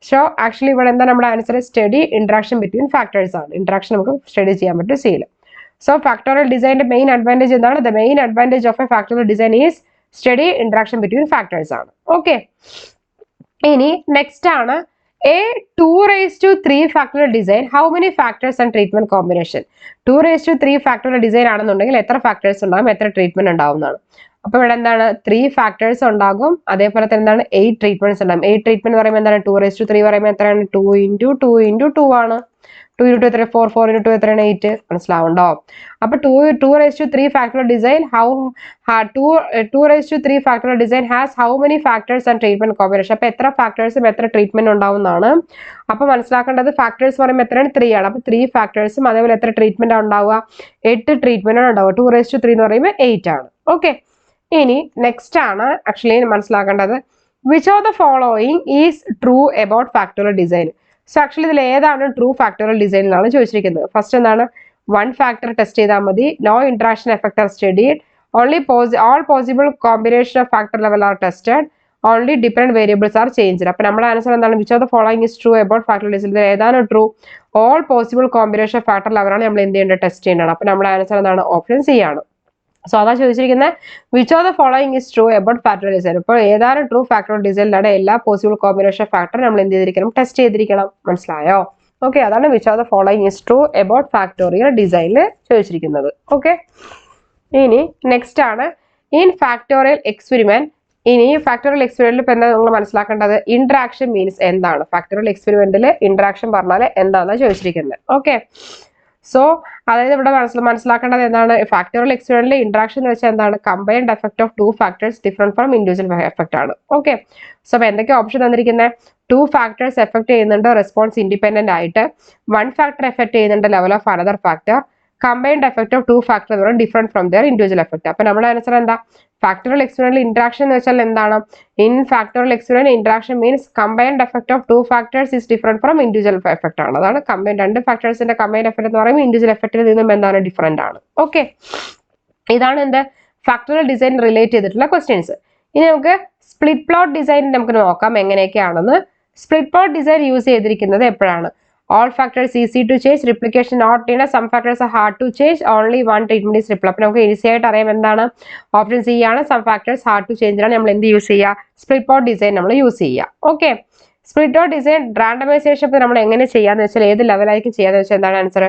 So actually ഇവിടെ എന്താ നമ്മുടെ answer? Study interaction between factors ആണ്. ഇന്ററാക്ഷൻ നമുക്ക് സ്റ്റഡി ചെയ്യാൻ പറ്റും സിയിൽ. സോ ഫാക്ടോറിയൽ ഡിസൈനിന്റെ മെയിൻ അഡ്വാൻറ്റേജ് എന്താണ്? The main advantage of a factorial design is study interaction between factors ആണ്. ഓക്കെ, ഇനി നെക്സ്റ്റ് ആണ് A 2 factorial design how many factors and treatment combination? 2 factorial design ആണെന്നുണ്ടെങ്കിൽ എത്ര ഫാക്ടേഴ്സ് ഉണ്ടാകും, എത്ര ട്രീറ്റ്മെന്റ് ഉണ്ടാവും എന്നാണ്. അപ്പൊ ഇവിടെ എന്താണ്? 3 ഫാക്ടേഴ്സ് ഉണ്ടാകും, അതേപോലെ തന്നെ എന്താണ്? 8 ട്രീറ്റ്മെന്റ്സ് ഉണ്ടാകും. 8 ട്രീറ്റ്മെന്റ് പറയുമ്പോൾ എന്താണ്? 2 പറയുമ്പോൾ എത്രയാണ്? 2 × 2 × 2 ആണ്. 2 × 2 എത്ര? 4 4 × 2 എത്രയാണ്? 8. മനസ്സിലാവുണ്ടോ? അപ്പൊ 2 factorial design how 2 factorial design has how many factors and treatment combination? അപ്പൊ എത്ര ഫാക്ടേഴ്സും എത്ര ട്രീറ്റ്മെന്റ് ഉണ്ടാവുന്നതാണ്. അപ്പൊ മനസ്സിലാക്കേണ്ടത് ഫാക്ടേഴ്സ് പറയുമ്പോൾ എത്രയാണ്? 3 ആണ്. അപ്പൊ 3 ഫാക്ടേഴ്സും അതേപോലെ എത്ര ട്രീറ്റ്മെന്റ് ഉണ്ടാവുക? 8 ട്രീറ്റ്മെന്റ് ഉണ്ടാവുക. 2 എന്ന് പറയുമ്പോൾ 8 ആണ്. ഓക്കെ, ഇനി നെക്സ്റ്റ് ആണ് ആക്ച്വലി മനസ്സിലാക്കേണ്ടത് which of the following is true about factorial design? So actually ഇതിൽ ഏതാണ് ട്രൂ ഫാക്ടോറിയൽ ഡിസൈൻ എന്നാണ് ചോദിച്ചിരിക്കുന്നത്. ഫസ്റ്റ് എന്താണ്? 1 ഫാക്ടർ ടെസ്റ്റ് ചെയ്താൽ മതി, no interaction effect are studied, only all possible combination of factor level are tested, only different variables are change. അപ്പൊ നമ്മുടെ answer എന്താണ്? Which of the following is true about factorial design? ഇതിൽ ഏതാണ് true? All possible combination of factor ലെവലാണ് നമ്മൾ എന്ത് ചെയ്യേണ്ടത്? Test ചെയ്യേണ്ടത്. അപ്പൊ നമ്മുടെ ആൻസർ എന്താണ്? ഓപ്ഷൻ സി ആണ്. സോ അതാ ചോദിച്ചിരിക്കുന്നത് which of the following is true about factorial design. ഇപ്പോൾ ഏതാണ് ട്രൂ ഫാക്ടോറിയൽ ഡിസൈനിലാണ് എല്ലാ പോസിബിൾ കോമ്പിനേഷൻ ഫാക്ടർ നമ്മൾ എന്ത് ചെയ്തിരിക്കണം? ടെസ്റ്റ് ചെയ്തിരിക്കണം. മനസ്സിലായോ? ഓക്കെ, അതാണ് which of the following is true about factorial ഡിസൈനിൽ ചോദിച്ചിരിക്കുന്നത്. ഓക്കെ, ഇനി നെക്സ്റ്റ് ആണ് ഇൻ ഫാക്ടോറിയൽ എക്സ്പെരിമെന്റ്. ഇനി ഫാക്ടോറിയൽ എക്സ്പെരിമെന്റിൽ ഇപ്പൊ എന്താ നിങ്ങൾ മനസ്സിലാക്കേണ്ടത്? ഇന്ററാക്ഷൻ മീൻസ് എന്താണ്? ഫാക്ടോറിയൽ എക്സ്പെരിമെന്റിൽ ഇന്ററാക്ഷൻ പറഞ്ഞാൽ എന്താണെന്നാണ് ചോദിച്ചിരിക്കുന്നത്. ഓക്കെ, സോ അതായത് ഇവിടെ മനസ്സിലാക്കേണ്ടത് എന്താണ്? ഫാക്ടോറിയൽ എക്സ്പെരിമെന്റിലെ ഇന്ററാക്ഷൻ എന്ന് വെച്ചാൽ എന്താണ്? Combined effect of 2 factors different from individual effect ആണ്. ഓക്കെ, സോ അപ്പൊ എന്തൊക്കെ ഓപ്ഷൻ തന്നിരിക്കുന്നത്? 2 ഫാക്ടേഴ്സ് എഫക്ട് ചെയ്യുന്നുണ്ട് റെസ്പോൺസ് ഇൻഡിപെൻഡന്റ് ആയിട്ട്, 1 ഫാക്ടർ എഫക്ട് ചെയ്യുന്നുണ്ട് level of another factor, combined effect of 2 factor എന്ന് പറയുന്നത് different from there individual effect. അപ്പൊ നമ്മുടെ ആൻസർ എന്താ? ഫാക്ടോറിയൽ എക്സ്പെരിമെന്റിൽ ഇന്ററാക്ഷൻ എന്ന് വെച്ചാൽ എന്താണ്? In factorial experiment interaction means combined effect of 2 factors is different from individual effect ആണ്. അതാണ് കമ്പൈൻഡ് 2 ഫാക്ടേഴ്സിന്റെ കമ്പൈൻഡ് എഫക്ട് എന്ന് പറയുമ്പോൾ ഇൻഡിവിജ്വൽ എഫക്റ്റിൽ നിന്നും എന്താണ്? ഡിഫറെന്റ് ആണ്. ഓക്കെ, ഇതാണ് എന്ത്? ഫാക്ടോറിയൽ ഡിസൈൻ റിലേറ്റ് ചെയ്തിട്ടുള്ള ക്വസ്റ്റ്യൻസ്. ഇനി നമുക്ക് സ്പ്ലിറ്റ് പ്ലോട്ട് ഡിസൈൻ നമുക്ക് നോക്കാം എങ്ങനെയൊക്കെയാണെന്ന്. സ്പ്ലിറ്റ് പ്ലോട്ട് ഡിസൈൻ യൂസ് ചെയ്തിരിക്കുന്നത് എപ്പോഴാണ്? all factors easy to change, replication not in, some factors are hard to change, only one treatment is replicable. അപ്പോൾ നമുക്ക് ഈസി ആയിട്ട് അറിയാം എന്താണ്? ഓപ്ഷൻ സി ആണ്. Some factors hard to change ആണ് നമ്മൾ എന്ത് യൂസ് ചെയ്യുക? സ്പ്ലിറ്റ് പ്ലോട്ട് ഡിസൈൻ നമ്മൾ യൂസ് ചെയ്യുക. Okay, split plot design randomisation ഇപ്പോൾ നമ്മൾ എങ്ങനെ ചെയ്യാന്ന് വെച്ചാൽ ഏത് ലെവലായിരിക്കും ചെയ്യാന്ന് വെച്ചാൽ എന്താണ് answer?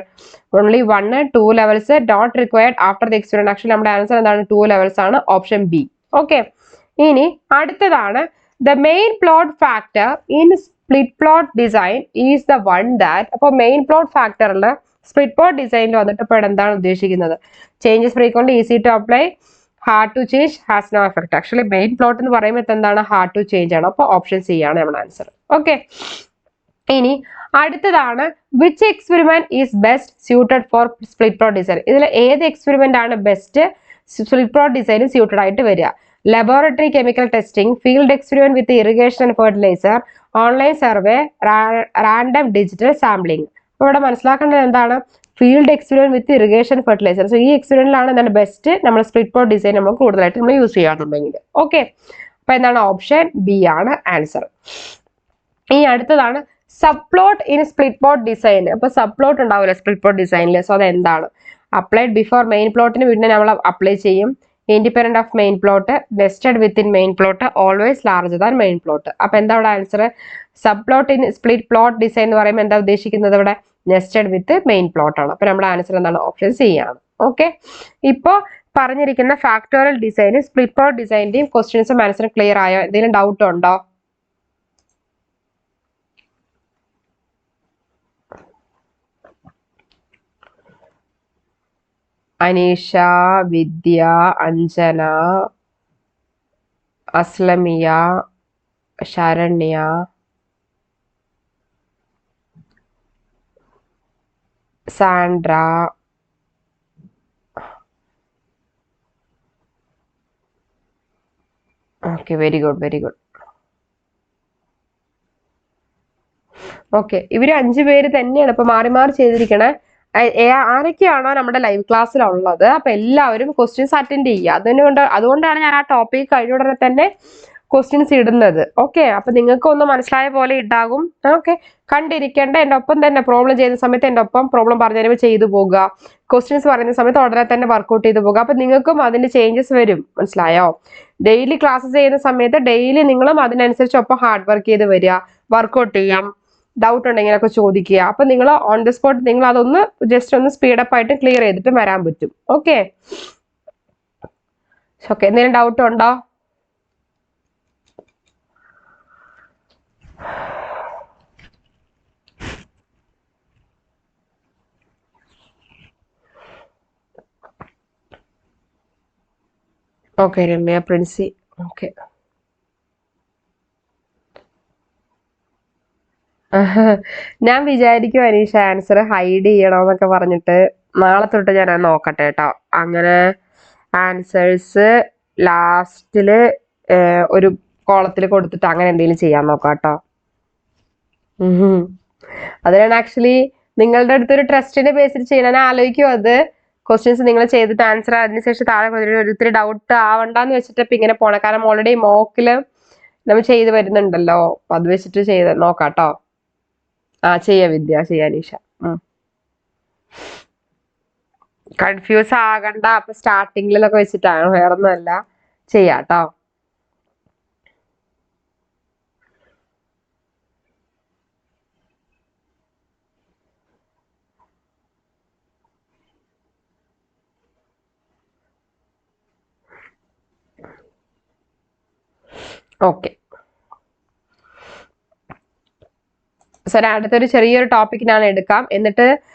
Only 1 2 levels not required after the experiment. Actually നമ്മുടെ ആൻസർ എന്താണ്? 2 ലെവൽസ് ആണ്. Option B. ഓക്കെ, ഇനി അടുത്തതാണ് the main plot factor in split plot design is the one that. അപ്പോൾ മെയിൻ പ്ലോട്ട് ഫാക്ടറിൽ സ്പ്ലിറ്റ് പ്ലോട്ട് ഡിസൈനിൽ വന്നിട്ട് ഇപ്പോൾ എന്താണ് ഉദ്ദേശിക്കുന്നത്? Changes frequent, easy to apply, hard to change, has no effect. Actually main plot എന്ന് പറയുമ്പോൾ എന്താണ്? ഹാർഡ് ടു ചേഞ്ച് ആണ്. അപ്പോൾ ഓപ്ഷൻ സി ആണ് നമ്മുടെ ആൻസർ. ഓക്കെ, ഇനി അടുത്തതാണ് which experiment is best suited four split plot design? ഇതിൽ ഏത് എക്സ്പെരിമെന്റ് ആണ് ബെസ്റ്റ് സ്പ്ലിറ്റ് പ്ലോട്ട് ഡിസൈന് സ്യൂട്ടഡ് ആയിട്ട് വരിക? laboratory chemical testing, field experiment with irrigation and fertilizer, online survey, random digital sampling. അപ്പോൾ ഇവിടെ മനസ്സിലാക്കേണ്ടത് എന്താണ്? ഫീൽഡ് എക്സ്പെരിമെന്റ് വിത്ത് ഇറിഗേഷൻ ഫെർട്ടിലൈസർ. സോ ഈ എക്സ്പെരിമെന്റിലാണ് എന്താണ് ബെസ്റ്റ് നമ്മൾ സ്പ്ലിറ്റ് പ്ലോട്ട് ഡിസൈൻ നമ്മൾ കൂടുതലായിട്ട് നമ്മൾ യൂസ് ചെയ്യാറുണ്ടെങ്കിൽ. ഓക്കെ, അപ്പൊ എന്താണ്? ഓപ്ഷൻ ബി ആണ് ആൻസർ. ഇനി അടുത്തതാണ് sub plot in split plot design. അപ്പൊ സബ് പ്ലോട്ട് ഉണ്ടാവില്ല സ്പ്ലിറ്റ് പ്ലോട്ട് ഡിസൈനിൽ. സോ അത് എന്താണ്? അപ്ലൈഡ് ബിഫോർ മെയിൻ പ്ലോട്ടിന് പിന്നെ നമ്മൾ അപ്ലൈ ചെയ്യും. Independent of main plot, nested within main plot, always larger than main plot. അപ്പൊ എന്താ ഇവിടെ answer? Sub plot in split plot design എന്ന് പറയുമ്പോൾ എന്താ ഉദ്ദേശിക്കുന്നത്? ഇവിടെ നെസ്റ്റഡ് വിത്ത് മെയിൻ പ്ലോട്ട് ആണ്. അപ്പൊ നമ്മുടെ ആൻസർ എന്താണ്? ഓപ്ഷൻ സി ആണ്. ഓക്കെ, ഇപ്പോ പറഞ്ഞിരിക്കുന്ന ഫാക്ടോറിയൽ ഡിസൈനും സ്പ്ലിറ്റ് പ്ലോട്ട് ഡിസൈനിന്റെയും ക്വസ്റ്റ്യൻസും ആൻസറും ക്ലിയർ ആയോ? എന്തെങ്കിലും ഡൗട്ട് ഉണ്ടോ? Aneesha, Vidya, Anjana, Aslamiya, Saranya, Sandra, okay, very good very good. Okay, ഇവര് 5 പേര് തന്നെയാണ് ഇപ്പൊ മാറി മാറി ചെയ്തിരിക്കണേ. ആരൊക്കെയാണോ നമ്മുടെ ലൈവ് ക്ലാസ്സിലുള്ളത് അപ്പൊ എല്ലാവരും ക്വസ്റ്റ്യൻസ് അറ്റൻഡ് ചെയ്യുക. അതുകൊണ്ടാണ് ഞാൻ ആ ടോപ്പിക് കഴിഞ്ഞ ഉടനെ തന്നെ ക്വസ്റ്റ്യൻസ് ഇടുന്നത്. ഓക്കെ, അപ്പൊ നിങ്ങൾക്ക് ഒന്ന് മനസ്സിലായ പോലെ ഉണ്ടാകും. ഓക്കെ, കണ്ടിരിക്കേണ്ട, എൻ്റെ ഒപ്പം തന്നെ പ്രോബ്ലം ചെയ്യുന്ന സമയത്ത് എൻ്റെ ഒപ്പം പ്രോബ്ലം പറഞ്ഞു തരുമ്പോൾ ചെയ്തു പോകുക, ക്വസ്റ്റ്യൻസ് പറയുന്ന സമയത്ത് ഉടനെ തന്നെ വർക്ക്ഔട്ട് ചെയ്ത് പോകുക. അപ്പൊ നിങ്ങൾക്കും അതിന്റെ ചേഞ്ചസ് വരും. മനസ്സിലായോ? ഡെയിലി ക്ലാസ്സസ് ചെയ്യുന്ന സമയത്ത് ഡെയിലി നിങ്ങളും അതിനനുസരിച്ച് ഒപ്പം ഹാർഡ് വർക്ക് ചെയ്ത് വരിക, വർക്ക്ഔട്ട് ചെയ്യാം, ഡൗട്ട് ഉണ്ടെങ്കിലൊക്കെ ചോദിക്കുക. അപ്പൊ നിങ്ങൾ ഓൺ ദി സ്പോട്ട് നിങ്ങൾ അതൊന്ന് ജസ്റ്റ് ഒന്ന് സ്പീഡപ്പ് ആയിട്ട് ക്ലിയർ ചെയ്തിട്ട് വരാൻ പറ്റും. ഓക്കെ ഓക്കെ, എന്തെങ്കിലും ഡൗട്ട് ഉണ്ടോ? ഓക്കെ രമ്യ, പ്രിൻസി. ഓക്കെ, ഞാൻ വിചാരിക്കും അനീഷ ആൻസർ ഹൈഡ് ചെയ്യണമെന്നൊക്കെ പറഞ്ഞിട്ട്. നാളെ തൊട്ട് ഞാൻ നോക്കട്ടെ കേട്ടോ. അങ്ങനെ ആൻസേഴ്സ് ലാസ്റ്റില് ഒരു കോളത്തിൽ കൊടുത്തിട്ട് അങ്ങനെ എന്തെങ്കിലും ചെയ്യാൻ നോക്കാം കേട്ടോ. അതിനാണ് ആക്ച്വലി നിങ്ങളുടെ അടുത്തൊരു ട്രസ്റ്റിന്റെ ബേസിൽ ചെയ്യണം. ഞാൻ ആലോചിക്കും അത് ക്വസ്റ്റ്യൻസ് നിങ്ങൾ ചെയ്തിട്ട് ആൻസർ അതിനുശേഷം താഴെ ഒത്തിരി ഡൗട്ട് ആവണ്ടെന്ന് വെച്ചിട്ട് ഇപ്പൊ ഇങ്ങനെ പോണേ. കാരണം ഓൾറെഡി മോക്കില് നമ്മൾ ചെയ്ത് വരുന്നുണ്ടല്ലോ, അത് വെച്ചിട്ട് ചെയ്ത് നോക്കാം കേട്ടോ. ചെയ്യാം വിദ്യ, ചെയ്യാം അനീഷ. കൺഫ്യൂസ് ആകണ്ട. അപ്പൊ സ്റ്റാർട്ടിങ്ങിലൊക്കെ വെച്ചിട്ടാണ്, വേറൊന്നുമല്ല. ചെയ്യാട്ടോ. ഓക്കെ, സോ അടുത്തൊരു ചെറിയൊരു ടോപ്പിക് ഞാൻ എടുക്കാം. എന്നിട്ട്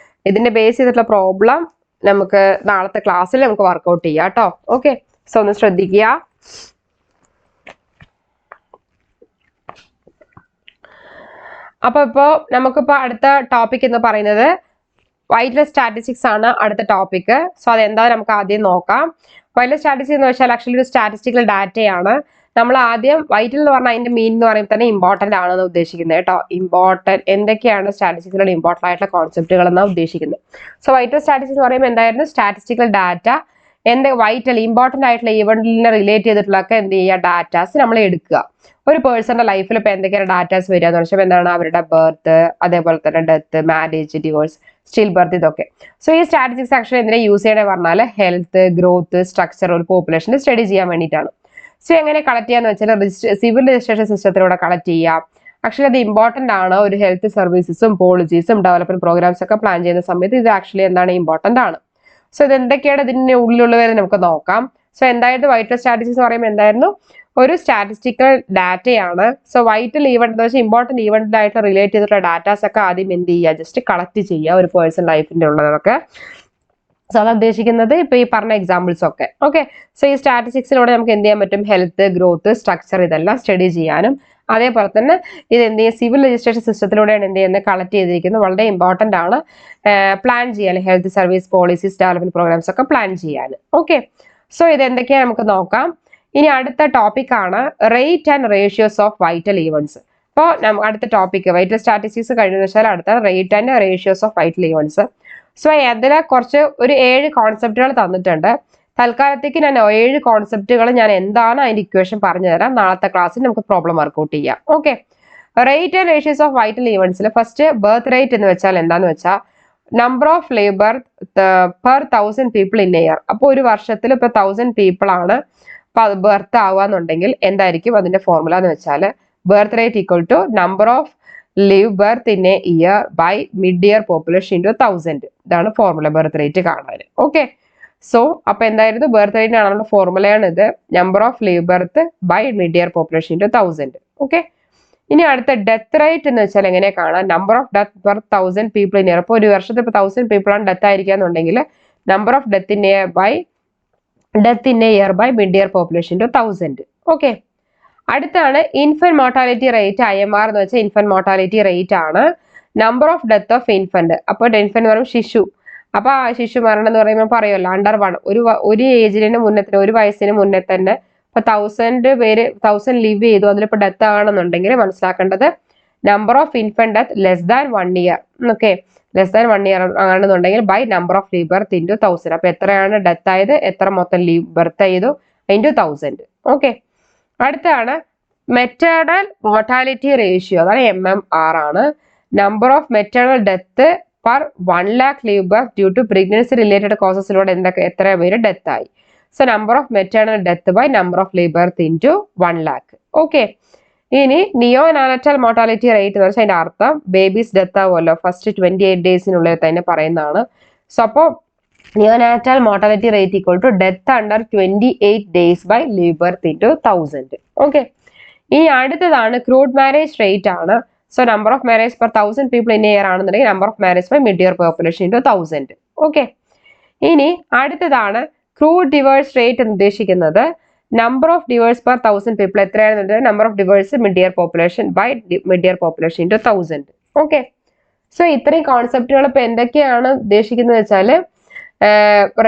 ഇതിന്റെ ബേസ് ചെയ്തിട്ടുള്ള പ്രോബ്ലം നമുക്ക് നാളത്തെ ക്ലാസ്സിൽ നമുക്ക് വർക്ക്ഔട്ട് ചെയ്യാം കേട്ടോ. ഓക്കെ, സോ ഒന്ന് ശ്രദ്ധിക്കുക. അപ്പൊ നമുക്കിപ്പോ അടുത്ത ടോപ്പിക് എന്ന് പറയുന്നത് വൈറ്റൽ സ്റ്റാറ്റിസ്റ്റിക്സ് ആണ് അടുത്ത ടോപ്പിക്. സോ അതെന്താ നമുക്ക് ആദ്യം നോക്കാം. വൈറ്റൽ സ്റ്റാറ്റിസ്റ്റിക്സ് എന്ന് വെച്ചാൽ ആക്ച്വലി ഒരു സ്റ്റാറ്റിസ്റ്റിക്കൽ ഡാറ്റയാണ്. നമ്മൾ ആദ്യം വൈറ്റൽ എന്ന് പറഞ്ഞാൽ അതിന്റെ മീൻ എന്ന് പറയുമ്പോൾ തന്നെ ഇമ്പോർട്ടന്റ് ആണെന്ന് ഉദ്ദേശിക്കുന്നത് കേട്ടോ. ഇമ്പോർട്ടന്റ് എന്തൊക്കെയാണ് സ്റ്റാറ്റിസ്റ്റിക്സിലുള്ള ഇമ്പോർട്ടന്റ് ആയിട്ടുള്ള കോൺസെപ്റ്റുകൾ എന്നാണ് ഉദ്ദേശിക്കുന്നത്. സോ വൈറ്റൽ സ്റ്റാറ്റിസ്റ്റിക്സ് എന്ന് പറയുമ്പോൾ എന്തായിരുന്നു? സ്റ്റാറ്റിസ്റ്റിക്കൽ ഡാറ്റ, വൈറ്റൽ ഇമ്പോർട്ടന്റ് ആയിട്ടുള്ള ഇവന്റിനെ റിലേറ്റ് ചെയ്തിട്ടുള്ളതൊക്കെ എന്ത് ചെയ്യുക, ഡാറ്റാസ് നമ്മൾ എടുക്കുക. ഒരു പേഴ്സന്റെ ലൈഫിൽ ഇപ്പൊ എന്തൊക്കെയാണ് ഡാറ്റാസ് വരിക എന്ന് വെച്ചാൽ എന്താണ്? അവരുടെ ബർത്ത്, അതേപോലെ തന്നെ death, marriage, divorce, still birth, ഇതൊക്കെ. സോ ഈ സ്റ്റാറ്റിസ്റ്റിക്സ് ആക്ച്വലി എന്തിനാ യൂസ് ചെയ്യണേ പറഞ്ഞാൽ ഹെൽത്ത്, ഗ്രോത്ത്, സ്ട്രക്ചർ, ഒരു പോപ്പുലേഷനെ സ്റ്റഡി ചെയ്യാൻ വേണ്ടിയിട്ടാണ്. സോ എങ്ങനെ കളക്ട് ചെയ്യാന്ന് വെച്ചാൽ സിവിൽ രജിസ്ട്രേഷൻ സിസ്റ്റത്തിലൂടെ കളക്ട് ചെയ്യാം. ആക്ച്വലി അത് ഇമ്പോർട്ടന്റ് ആണ്. ഒരു ഹെൽത്ത് സർവീസസും പോളിസീസും ഡെവലപ്മെന്റ് പ്രോഗ്രാംസ് ഒക്കെ പ്ലാൻ ചെയ്യുന്ന സമയത്ത് ഇത് ആക്ച്വലി എന്താണ്? ഇമ്പോർട്ടന്റ് ആണ്. സോ ഇത് എന്തൊക്കെയാണ് ഇതിന്റെ ഉള്ളിലുള്ളവരെ നമുക്ക് നോക്കാം. സോ എന്തായിരുന്നു വൈറ്റൽ സ്റ്റാറ്റിസ്റ്റിക്സ് എന്ന് പറയുമ്പോൾ എന്തായിരുന്നു? ഒരു സ്റ്റാറ്റിസ്റ്റിക്കൽ ഡാറ്റയാണ്. സോ വൈറ്റൽ ഈവന്റ് എന്ന് വെച്ചാൽ ഇമ്പോർട്ടന്റ് ഈവന്റിലായിട്ട് റിലേറ്റ് ചെയ്തിട്ടുള്ള ഡാറ്റാസ് ഒക്കെ ആദ്യം എന്ത് ചെയ്യുക, ജസ്റ്റ് കളക്ട് ചെയ്യുക, ഒരു പേഴ്സൺ ലൈഫിന്റെ ഉള്ളതൊക്കെ. സോ അത് ഉദ്ദേശിക്കുന്നത് ഇപ്പൊ ഈ പറഞ്ഞ എക്സാമ്പിൾസ് ഒക്കെ. ഓക്കെ, സോ ഈ സ്റ്റാറ്റിസ്റ്റിക്സിലൂടെ നമുക്ക് എന്ത് ചെയ്യാൻ പറ്റും? ഹെൽത്ത്, ഗ്രോത്ത്, സ്ട്രക്ചർ, ഇതെല്ലാം സ്റ്റഡി ചെയ്യാനും അതേപോലെ തന്നെ ഇത് എന്ത് ചെയ്യുക, സിവിൽ രജിസ്ട്രേഷൻ സിസ്റ്റത്തിലൂടെയാണ് എന്ത് ചെയ്യുന്നത്, കളക്ട് ചെയ്തിരിക്കുന്നത്. വളരെ ഇമ്പോർട്ടന്റ് ആണ് പ്ലാൻ ചെയ്യാൻ, health service policies development programmes ഒക്കെ പ്ലാൻ ചെയ്യാൻ. ഓക്കെ, സോ ഇത് എന്തൊക്കെയാണ് നമുക്ക് നോക്കാം. ഇനി അടുത്ത ടോപ്പിക് ആണ് rate and ratios of vital events. അപ്പോൾ അടുത്ത ടോപ്പിക് വൈറ്റൽ സ്റ്റാറ്റിസ്റ്റിക്സ് കഴിഞ്ഞ വെച്ചാൽ അടുത്ത rate and ratios of vital events. So അതിലെ കുറച്ച് ഒരു 7 കോൺസെപ്റ്റുകൾ തന്നിട്ടുണ്ട്. തൽക്കാലത്തേക്ക് ഞാൻ 7 കോൺസെപ്റ്റുകൾ ഞാൻ എന്താണ് അതിന്റെ ഇക്വേഷൻ പറഞ്ഞു തരാം. നാളത്തെ ക്ലാസ്സിൽ നമുക്ക് പ്രോബ്ലം വർക്ക്ഔട്ട് ചെയ്യാം. Okay, rate and ratios of vital ഈവൻസിൽ ഫസ്റ്റ് ബർത്ത് റേറ്റ് എന്ന് വെച്ചാൽ എന്താന്ന് വെച്ചാൽ number of labour per 1000 people in a year. അപ്പോൾ ഒരു വർഷത്തിൽ ഇപ്പൊ 1000 പീപ്പിൾ ആണ് ബർത്ത് ആവുകയെന്നുണ്ടെങ്കിൽ എന്തായിരിക്കും അതിന്റെ ഫോർമുല എന്ന് വെച്ചാൽ birth rate equal to number of live birth in a year by mid-year population into 1000. ഇതാണ് ഫോർമുല ബർത്ത് റേറ്റ് കാണാൻ. ഓക്കെ, സോ അപ്പൊ എന്തായിരുന്നു? ബർത്ത് റേറ്റ് ആണുള്ള ഫോർമുലയാണ് ഇത്. Number of live birth by mid year population into 1000. Okay, ഇനി അടുത്ത death rate എന്ന് വെച്ചാൽ എങ്ങനെ കാണാം? Number of death per 1000 people in year. അപ്പോൾ ഒരു വർഷത്തിൽ ഇപ്പോൾ 1000 പീപ്പിൾ ആണ് ഡെത്ത് ആയിരിക്കാന്നുണ്ടെങ്കിൽ number of death in a year by mid year population to 1000. Okay, അടുത്താണ് ഇൻഫന്റ് മോർട്ടാലിറ്റി റേറ്റ്. IMR എന്ന് വെച്ചാൽ ഇൻഫന്റ് മോർട്ടാലിറ്റി റേറ്റ് ആണ്. Number of death of infant. അപ്പോൾ ഇൻഫന്റ് പറയും ശിശു. അപ്പൊ ആ ശിശു മരണം എന്ന് പറയുമ്പോൾ പറയുമല്ലോ അണ്ടർ 1, ഒരു ഏജിന് മുന്നേ തന്നെ, ഒരു വയസ്സിന് മുന്നേ തന്നെ ഇപ്പൊ 1000 ലിവ് ചെയ്തു, അതിലിപ്പോ ഡെത്ത് ആണെന്നുണ്ടെങ്കിൽ മനസ്സിലാക്കേണ്ടത് number of infant death less than 1 year. Okay, less than 1 year ആണെന്നുണ്ടെങ്കിൽ by number of live birth into 1000. അപ്പൊ എത്രയാണ് ഡെത്ത് ആയത്, എത്ര മൊത്തം ലീവ് ബർത്ത് ചെയ്തു, ഇൻറ്റു 1000. ഓക്കെ, അടുത്താണ് മെറ്റേണൽ മോർട്ടാലിറ്റി റേഷ്യോ, അതാണ് MMR ആണ്. Number of maternal death per 1 lakh leave birth due to pregnancy related causes-ലൂടെ എത്ര പേര് ഡെത്ത് ആയി. So number of maternal death by number of live birth into 1 lakh. Okay, ഇനി neonatal mortality rate എന്ന് വെച്ചാൽ അതിന്റെ അർത്ഥം ബേബീസ് ഡെത്ത് ആവുമല്ലോ ഫസ്റ്റ് 28 ഡേയ്സിനുള്ളിൽ തന്നെ പറയുന്നതാണ്. സോ അപ്പോൾ neonatal mortality rate equal to death under 28 days by live birth into 1000. Okay, ഇനി അടുത്തതാണ് ക്രൂഡ് മാരേജ് റേറ്റ് ആണ്. So number of marriage per 1000 people in year ആണെന്നുണ്ടെങ്കിൽ number of marriage by mid year population into 1000. Okay, ഇനി അടുത്തതാണ് crude divorce rate എന്ന് ഉദ്ദേശിക്കുന്നത് number of divorce per 1000 people എത്രയാണെന്നുണ്ടെങ്കിൽ number of divorce mid year population by mid year population into 1000. Okay, so ഇത്രയും കോൺസെപ്റ്റുകൾ ഇപ്പൊ എന്തൊക്കെയാണ് ഉദ്ദേശിക്കുന്നത് വെച്ചാൽ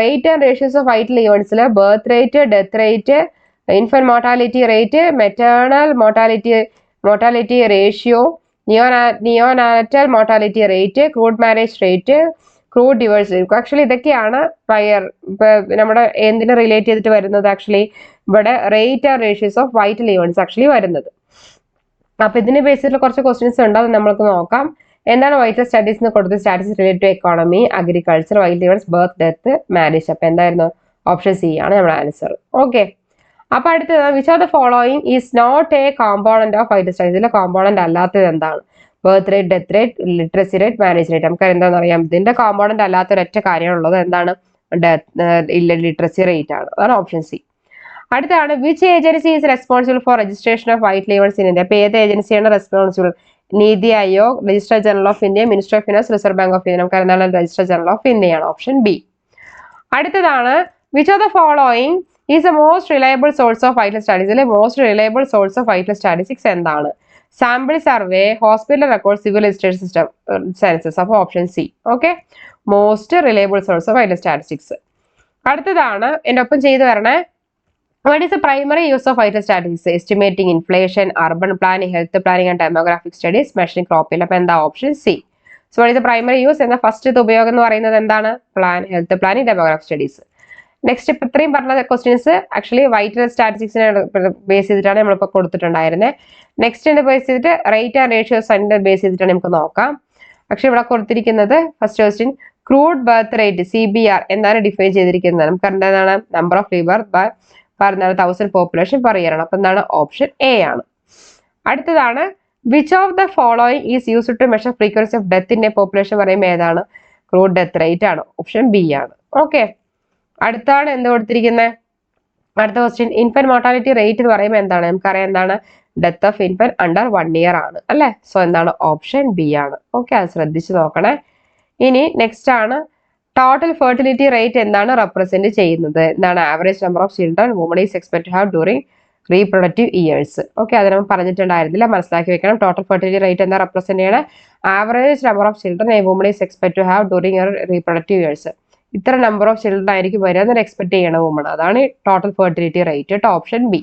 rate and ratios of vital ഇവന്റ്സിൽ birth rate, death rate, infant mortality rate, maternal mortality ratio, neonatal mortality rate, crude marriage rate, crude divorce rate. Actually ഇതൊക്കെയാണ് നമ്മുടെ എന്തിനെ റിലേറ്റ് ചെയ്തിട്ട് വരുന്നത്, ആക്ച്വലി ഇവിടെ rate and ratios of vital events actually വരുന്നത്. അപ്പൊ ഇതിന് ബേസ് ചെയ്തിട്ടുള്ള കുറച്ച് ക്വസ്റ്റ്യൻസ് ഉണ്ട്, അത് നമ്മൾക്ക് നോക്കാം. എന്താണ് വൈറ്റൽ സ്റ്റഡീസ് എന്ന് കൊടുത്ത് statistics related to economy, agriculture, vital events, birth, death, marriage. അപ്പൊ എന്തായിരുന്നു ഓപ്ഷൻ സി ആണ് നമ്മുടെ ആൻസർ. ഓക്കെ, അപ്പൊ അടുത്തത് which of the following is not a component of vital studies. ഇതിലെ കോമ്പോണന്റ് അല്ലാത്തത് എന്താണ്? Birth rate, death rate, literacy rate, marriage rate. നമുക്ക് എന്താണെന്ന് അറിയാം, ഇതിന്റെ കോമ്പോണന്റ് അല്ലാത്ത ഒരൊറ്റ കാര്യമുള്ളത് എന്താണ്, ലിറ്ററസി റേറ്റ് ആണ്. അതാണ് ഓപ്ഷൻ സി. അടുത്താണ് which agency is responsible for registration of vital events in India. അപ്പൊ ഏത് ഏജൻസിയാണ് responsible? Niti Aayog, registrar general of India, minister of finance, reserve bank of India. നമുക്ക് എന്താണ് രജിസ്ട്രാർ ജനറൽ ഓഫ് ഇന്ത്യയാണ്, ഓപ്ഷൻ ബി. അടുത്തതാണ് which of the following is the most reliable source of vital സ്റ്റഡീസിലെ most reliable source of vital statistics എന്താണ്? Sample survey, hospital record, civil registration system census. അപ്പോൾ option C. Okay, most reliable source of vital statistics. അടുത്തതാണ് എൻ്റെ ഒപ്പം ചെയ്തു വരണേ. What is the primary use of vital statistics? Estimating inflation, urban planning, health planning and demographic studies, measuring crop yield. അപ്പോൾ എന്താ option C. So what is the primary use എന്ന first ഉപയോഗം എന്ന് പറയുന്നത് എന്താണ്? Health planning, demographic studies. Next ഇപ്പൊ ഇത്രയും പറഞ്ഞ ക്വസ്റ്റ്യൻസ് ആക്ച്വലി വൈറ്റൽ സ്റ്റാറ്റിസ്റ്റിക്സിനെ ബേസ് ചെയ്തിട്ടാണ് നമ്മളിപ്പോൾ കൊടുത്തിട്ടുണ്ടായിരുന്നത്. നെക്സ്റ്റ് ബേസ് ചെയ്തിട്ട് റേറ്റ് ആൻഡ് റേഷ്യോസ് ബേസ് ചെയ്തിട്ടാണ് നമുക്ക് നോക്കാം. പക്ഷെ ഇവിടെ കൊടുത്തിരിക്കുന്നത് first question crude birth rate CBR എന്താണ് ഡിഫൈൻ ചെയ്തിരിക്കുന്നത്? നമുക്ക് എന്താണ് നമ്പർ ഓഫ് ലീവ് ബർത്ത് പറഞ്ഞാൽ 1000 പോപ്പുലേഷൻ പെർ ഇയർ ആണ്. അപ്പൊ എന്താണ് ഓപ്ഷൻ എ ആണ്. അടുത്തതാണ് which of the following is used to measure frequency of death in a population പറയുമ്പോൾ ഏതാണ്? ക്രൂഡ് ഡെത്ത് റേറ്റ് ആണ്, ഓപ്ഷൻ ബി ആണ്. ഓക്കെ, അടുത്താണ് എന്ത് കൊടുത്തിരിക്കുന്നത്? അടുത്ത ക്വസ്റ്റ്യൻ ഇൻഫന്റ് മോർട്ടാലിറ്റി റേറ്റ് എന്ന് പറയുമ്പോൾ എന്താണ്? നമുക്കറിയാം എന്താണ് death of infant under 1 year ആണ് അല്ലെ. സോ എന്താണ് ഓപ്ഷൻ ബി ആണ്. ഓക്കെ, അത് ശ്രദ്ധിച്ച് നോക്കണേ. ഇനി നെക്സ്റ്റ് ആണ് ടോട്ടൽ ഫെർട്ടിലിറ്റി റേറ്റ് എന്താണ് റെപ്രസെന്റ് ചെയ്യുന്നത്? എന്താണ് average number of children woman is expect to have during reproductive years. Okay, അത് നമ്മൾ പറഞ്ഞിട്ടുണ്ടായിരുന്നില്ല, മനസ്സിലാക്കി വെക്കണം. ടോട്ടൽ ഫെർട്ടിലിറ്റി റേറ്റ് എന്താ റെപ്രസെന്റ് ചെയ്യണേ? Average number of children a woman is expect to have during reproductive years. ഇത്ര നമ്പർ ഓഫ് ചിൽഡ്രൻ ആയിരിക്കും വരുന്നത് എക്സ്പെക്ട് ചെയ്യണ വുമൺ. അതാണ് total fertility rate, option B.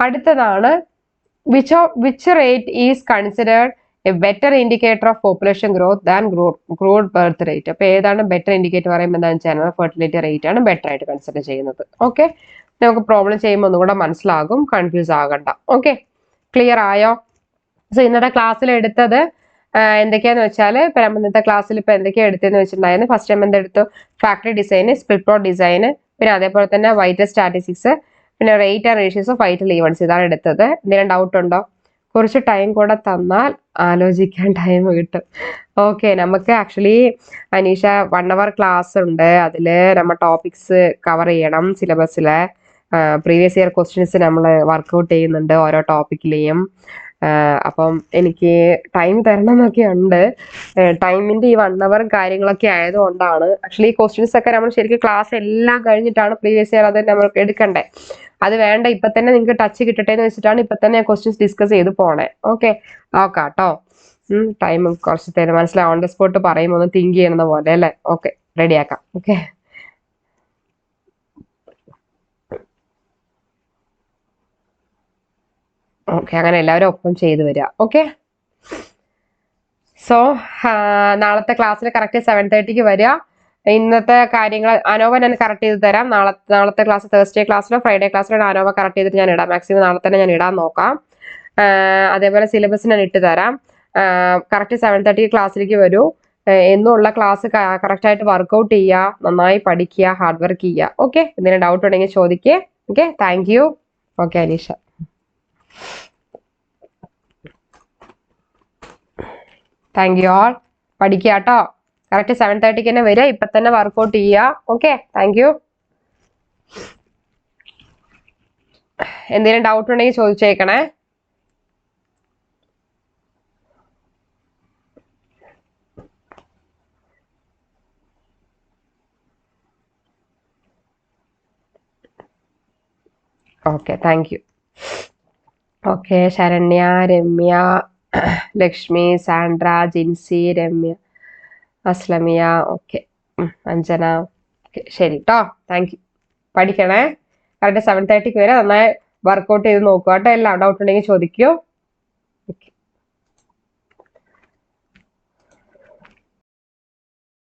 അടുത്തതാണ് which rate is considered a better indicator of population growth than crude birth rate. അപ്പൊ ഏതാണ് better indicator പറയുമ്പോൾ എന്താണെന്ന് വെച്ചാൽ ഫെർട്ടിലിറ്റി റേറ്റ് ആണ് ബെറ്റർ ആയിട്ട് കൺസിഡർ ചെയ്യുന്നത്. ഓക്കെ, നമുക്ക് പ്രോബ്ലം ചെയ്യുമ്പോൾ ഒന്നുകൂടെ മനസ്സിലാകും, കൺഫ്യൂസ് ആകണ്ട. ഓക്കെ, ക്ലിയർ ആയോ? സോ ഇന്നത്തെ ക്ലാസ്സിൽ എടുത്തത് എന്തൊക്കെയാന്ന് വെച്ചാൽ ഇപ്പൊ ഇന്നത്തെ ക്ലാസ്സിൽ ഇപ്പൊ എന്തൊക്കെയാ എടുത്തതെന്ന് വെച്ചിട്ടുണ്ടായിരുന്നു. ഫസ്റ്റ് ടൈം എന്തെടുത്തു? Factory design, split plot design, പിന്നെ അതേപോലെ തന്നെ വൈറ്റൽ സ്റ്റാറ്റിസ്റ്റിക്സ്, പിന്നെ rate and ratios of vital events. ഇതാണ് എടുത്തത്. എന്തെങ്കിലും ഡൗട്ട് ഉണ്ടോ? കുറച്ച് ടൈം കൂടെ തന്നാൽ ആലോചിക്കാൻ ടൈം കിട്ടും. ഓക്കെ, നമുക്ക് ആക്ച്വലി അനീഷ 1 hour ക്ലാസ് ഉണ്ട്. അതിൽ നമ്മൾ ടോപ്പിക്സ് കവർ ചെയ്യണം. സിലബസിലെ പ്രീവിയസ് ഇയർ ക്വസ്റ്റ്യൻസ് നമ്മൾ വർക്ക്ഔട്ട് ചെയ്യുന്നുണ്ട് ഓരോ ടോപ്പിക്കിലെയും. അപ്പം എനിക്ക് ടൈം തരണം എന്നൊക്കെ ഉണ്ട്. ടൈമിന്റെ ഈ 1 hour കാര്യങ്ങളൊക്കെ ആയതുകൊണ്ടാണ്. ആക്ച്വലി ക്വസ്റ്റ്യൻസ് ഒക്കെ നമ്മൾ ശരിക്കും ക്ലാസ് എല്ലാം കഴിഞ്ഞിട്ടാണ് പ്രീവിയസ് ഇയർ അത് നമ്മൾ എടുക്കണ്ടേ. അത് വേണ്ട, ഇപ്പൊ തന്നെ നിങ്ങൾക്ക് ടച്ച് കിട്ടട്ടെ എന്ന് വെച്ചിട്ടാണ് ഇപ്പൊ തന്നെ ക്വസ്റ്റ്യൻസ് ഡിസ്കസ് ചെയ്ത് പോണേ. ഓക്കെ, നോക്കാം കേട്ടോ. ടൈം കുറച്ച് തരും, മനസ്സിലാവും. ഓൺ ദ സ്പോട്ട് പറയുമ്പോൾ ഒന്ന് തിങ്ക് ചെയ്യണ പോലെ അല്ലേ. ഓക്കെ, റെഡിയാക്കാം. ഓക്കെ, ഓക്കെ, അങ്ങനെ എല്ലാവരും ഒപ്പം ചെയ്തു വരിക. ഓക്കെ, സോ നാളത്തെ ക്ലാസ്സിൽ കറക്റ്റ് 7:30 വരിക. ഇന്നത്തെ കാര്യങ്ങൾ അനോവ ഞാൻ കറക്റ്റ് ചെയ്ത് തരാം. നാളത്തെ ക്ലാസ് തേഴ്സ്ഡേ ക്ലാസ്സിലോ ഫ്രൈഡേ ക്ലാസ്സിലോ അനോവ കറക്റ്റ് ചെയ്തിട്ട് ഞാൻ ഇടാം. മാക്സിമം നാളെ തന്നെ ഞാൻ ഇടാൻ നോക്കാം. അതേപോലെ സിലബസ് ഞാൻ ഇട്ട് തരാം. കറക്റ്റ് 7:30 ക്ലാസ്സിലേക്ക് വരൂ. എന്നുള്ള ക്ലാസ് കറക്റ്റായിട്ട് വർക്ക്ഔട്ട് ചെയ്യുക, നന്നായി പഠിക്കുക, ഹാർഡ് വർക്ക് ചെയ്യുക. ഓക്കെ, എന്തെങ്കിലും ഡൗട്ട് ഉണ്ടെങ്കിൽ ചോദിക്കേ. Okay, thank you. Okay Aneesha, thank you all. പഠിക്കുക കേട്ടോ. കറക്റ്റ് 7:30 തന്നെ വരിക. ഇപ്പൊ തന്നെ വർക്ക്ഔട്ട് ചെയ്യുക. Okay, thank you. എന്തെങ്കിലും ഡൗട്ട് ഉണ്ടെങ്കിൽ ചോദിച്ചേക്കണേ. Okay, thank you. Okay, Saranya, Ramya, Lakshmi, Sandra, Jincy, Ramya, Aslamiya, okay, Anjana. Okay, ശരി കേട്ടോ. Thank you. പഠിക്കണേ. കറക്റ്റ് 7:30 വരെ നന്നായി വർക്ക്ഔട്ട് ചെയ്ത് നോക്കുക കേട്ടോ. എല്ലാം ഡൗട്ട് ഉണ്ടെങ്കിൽ ചോദിക്കൂ.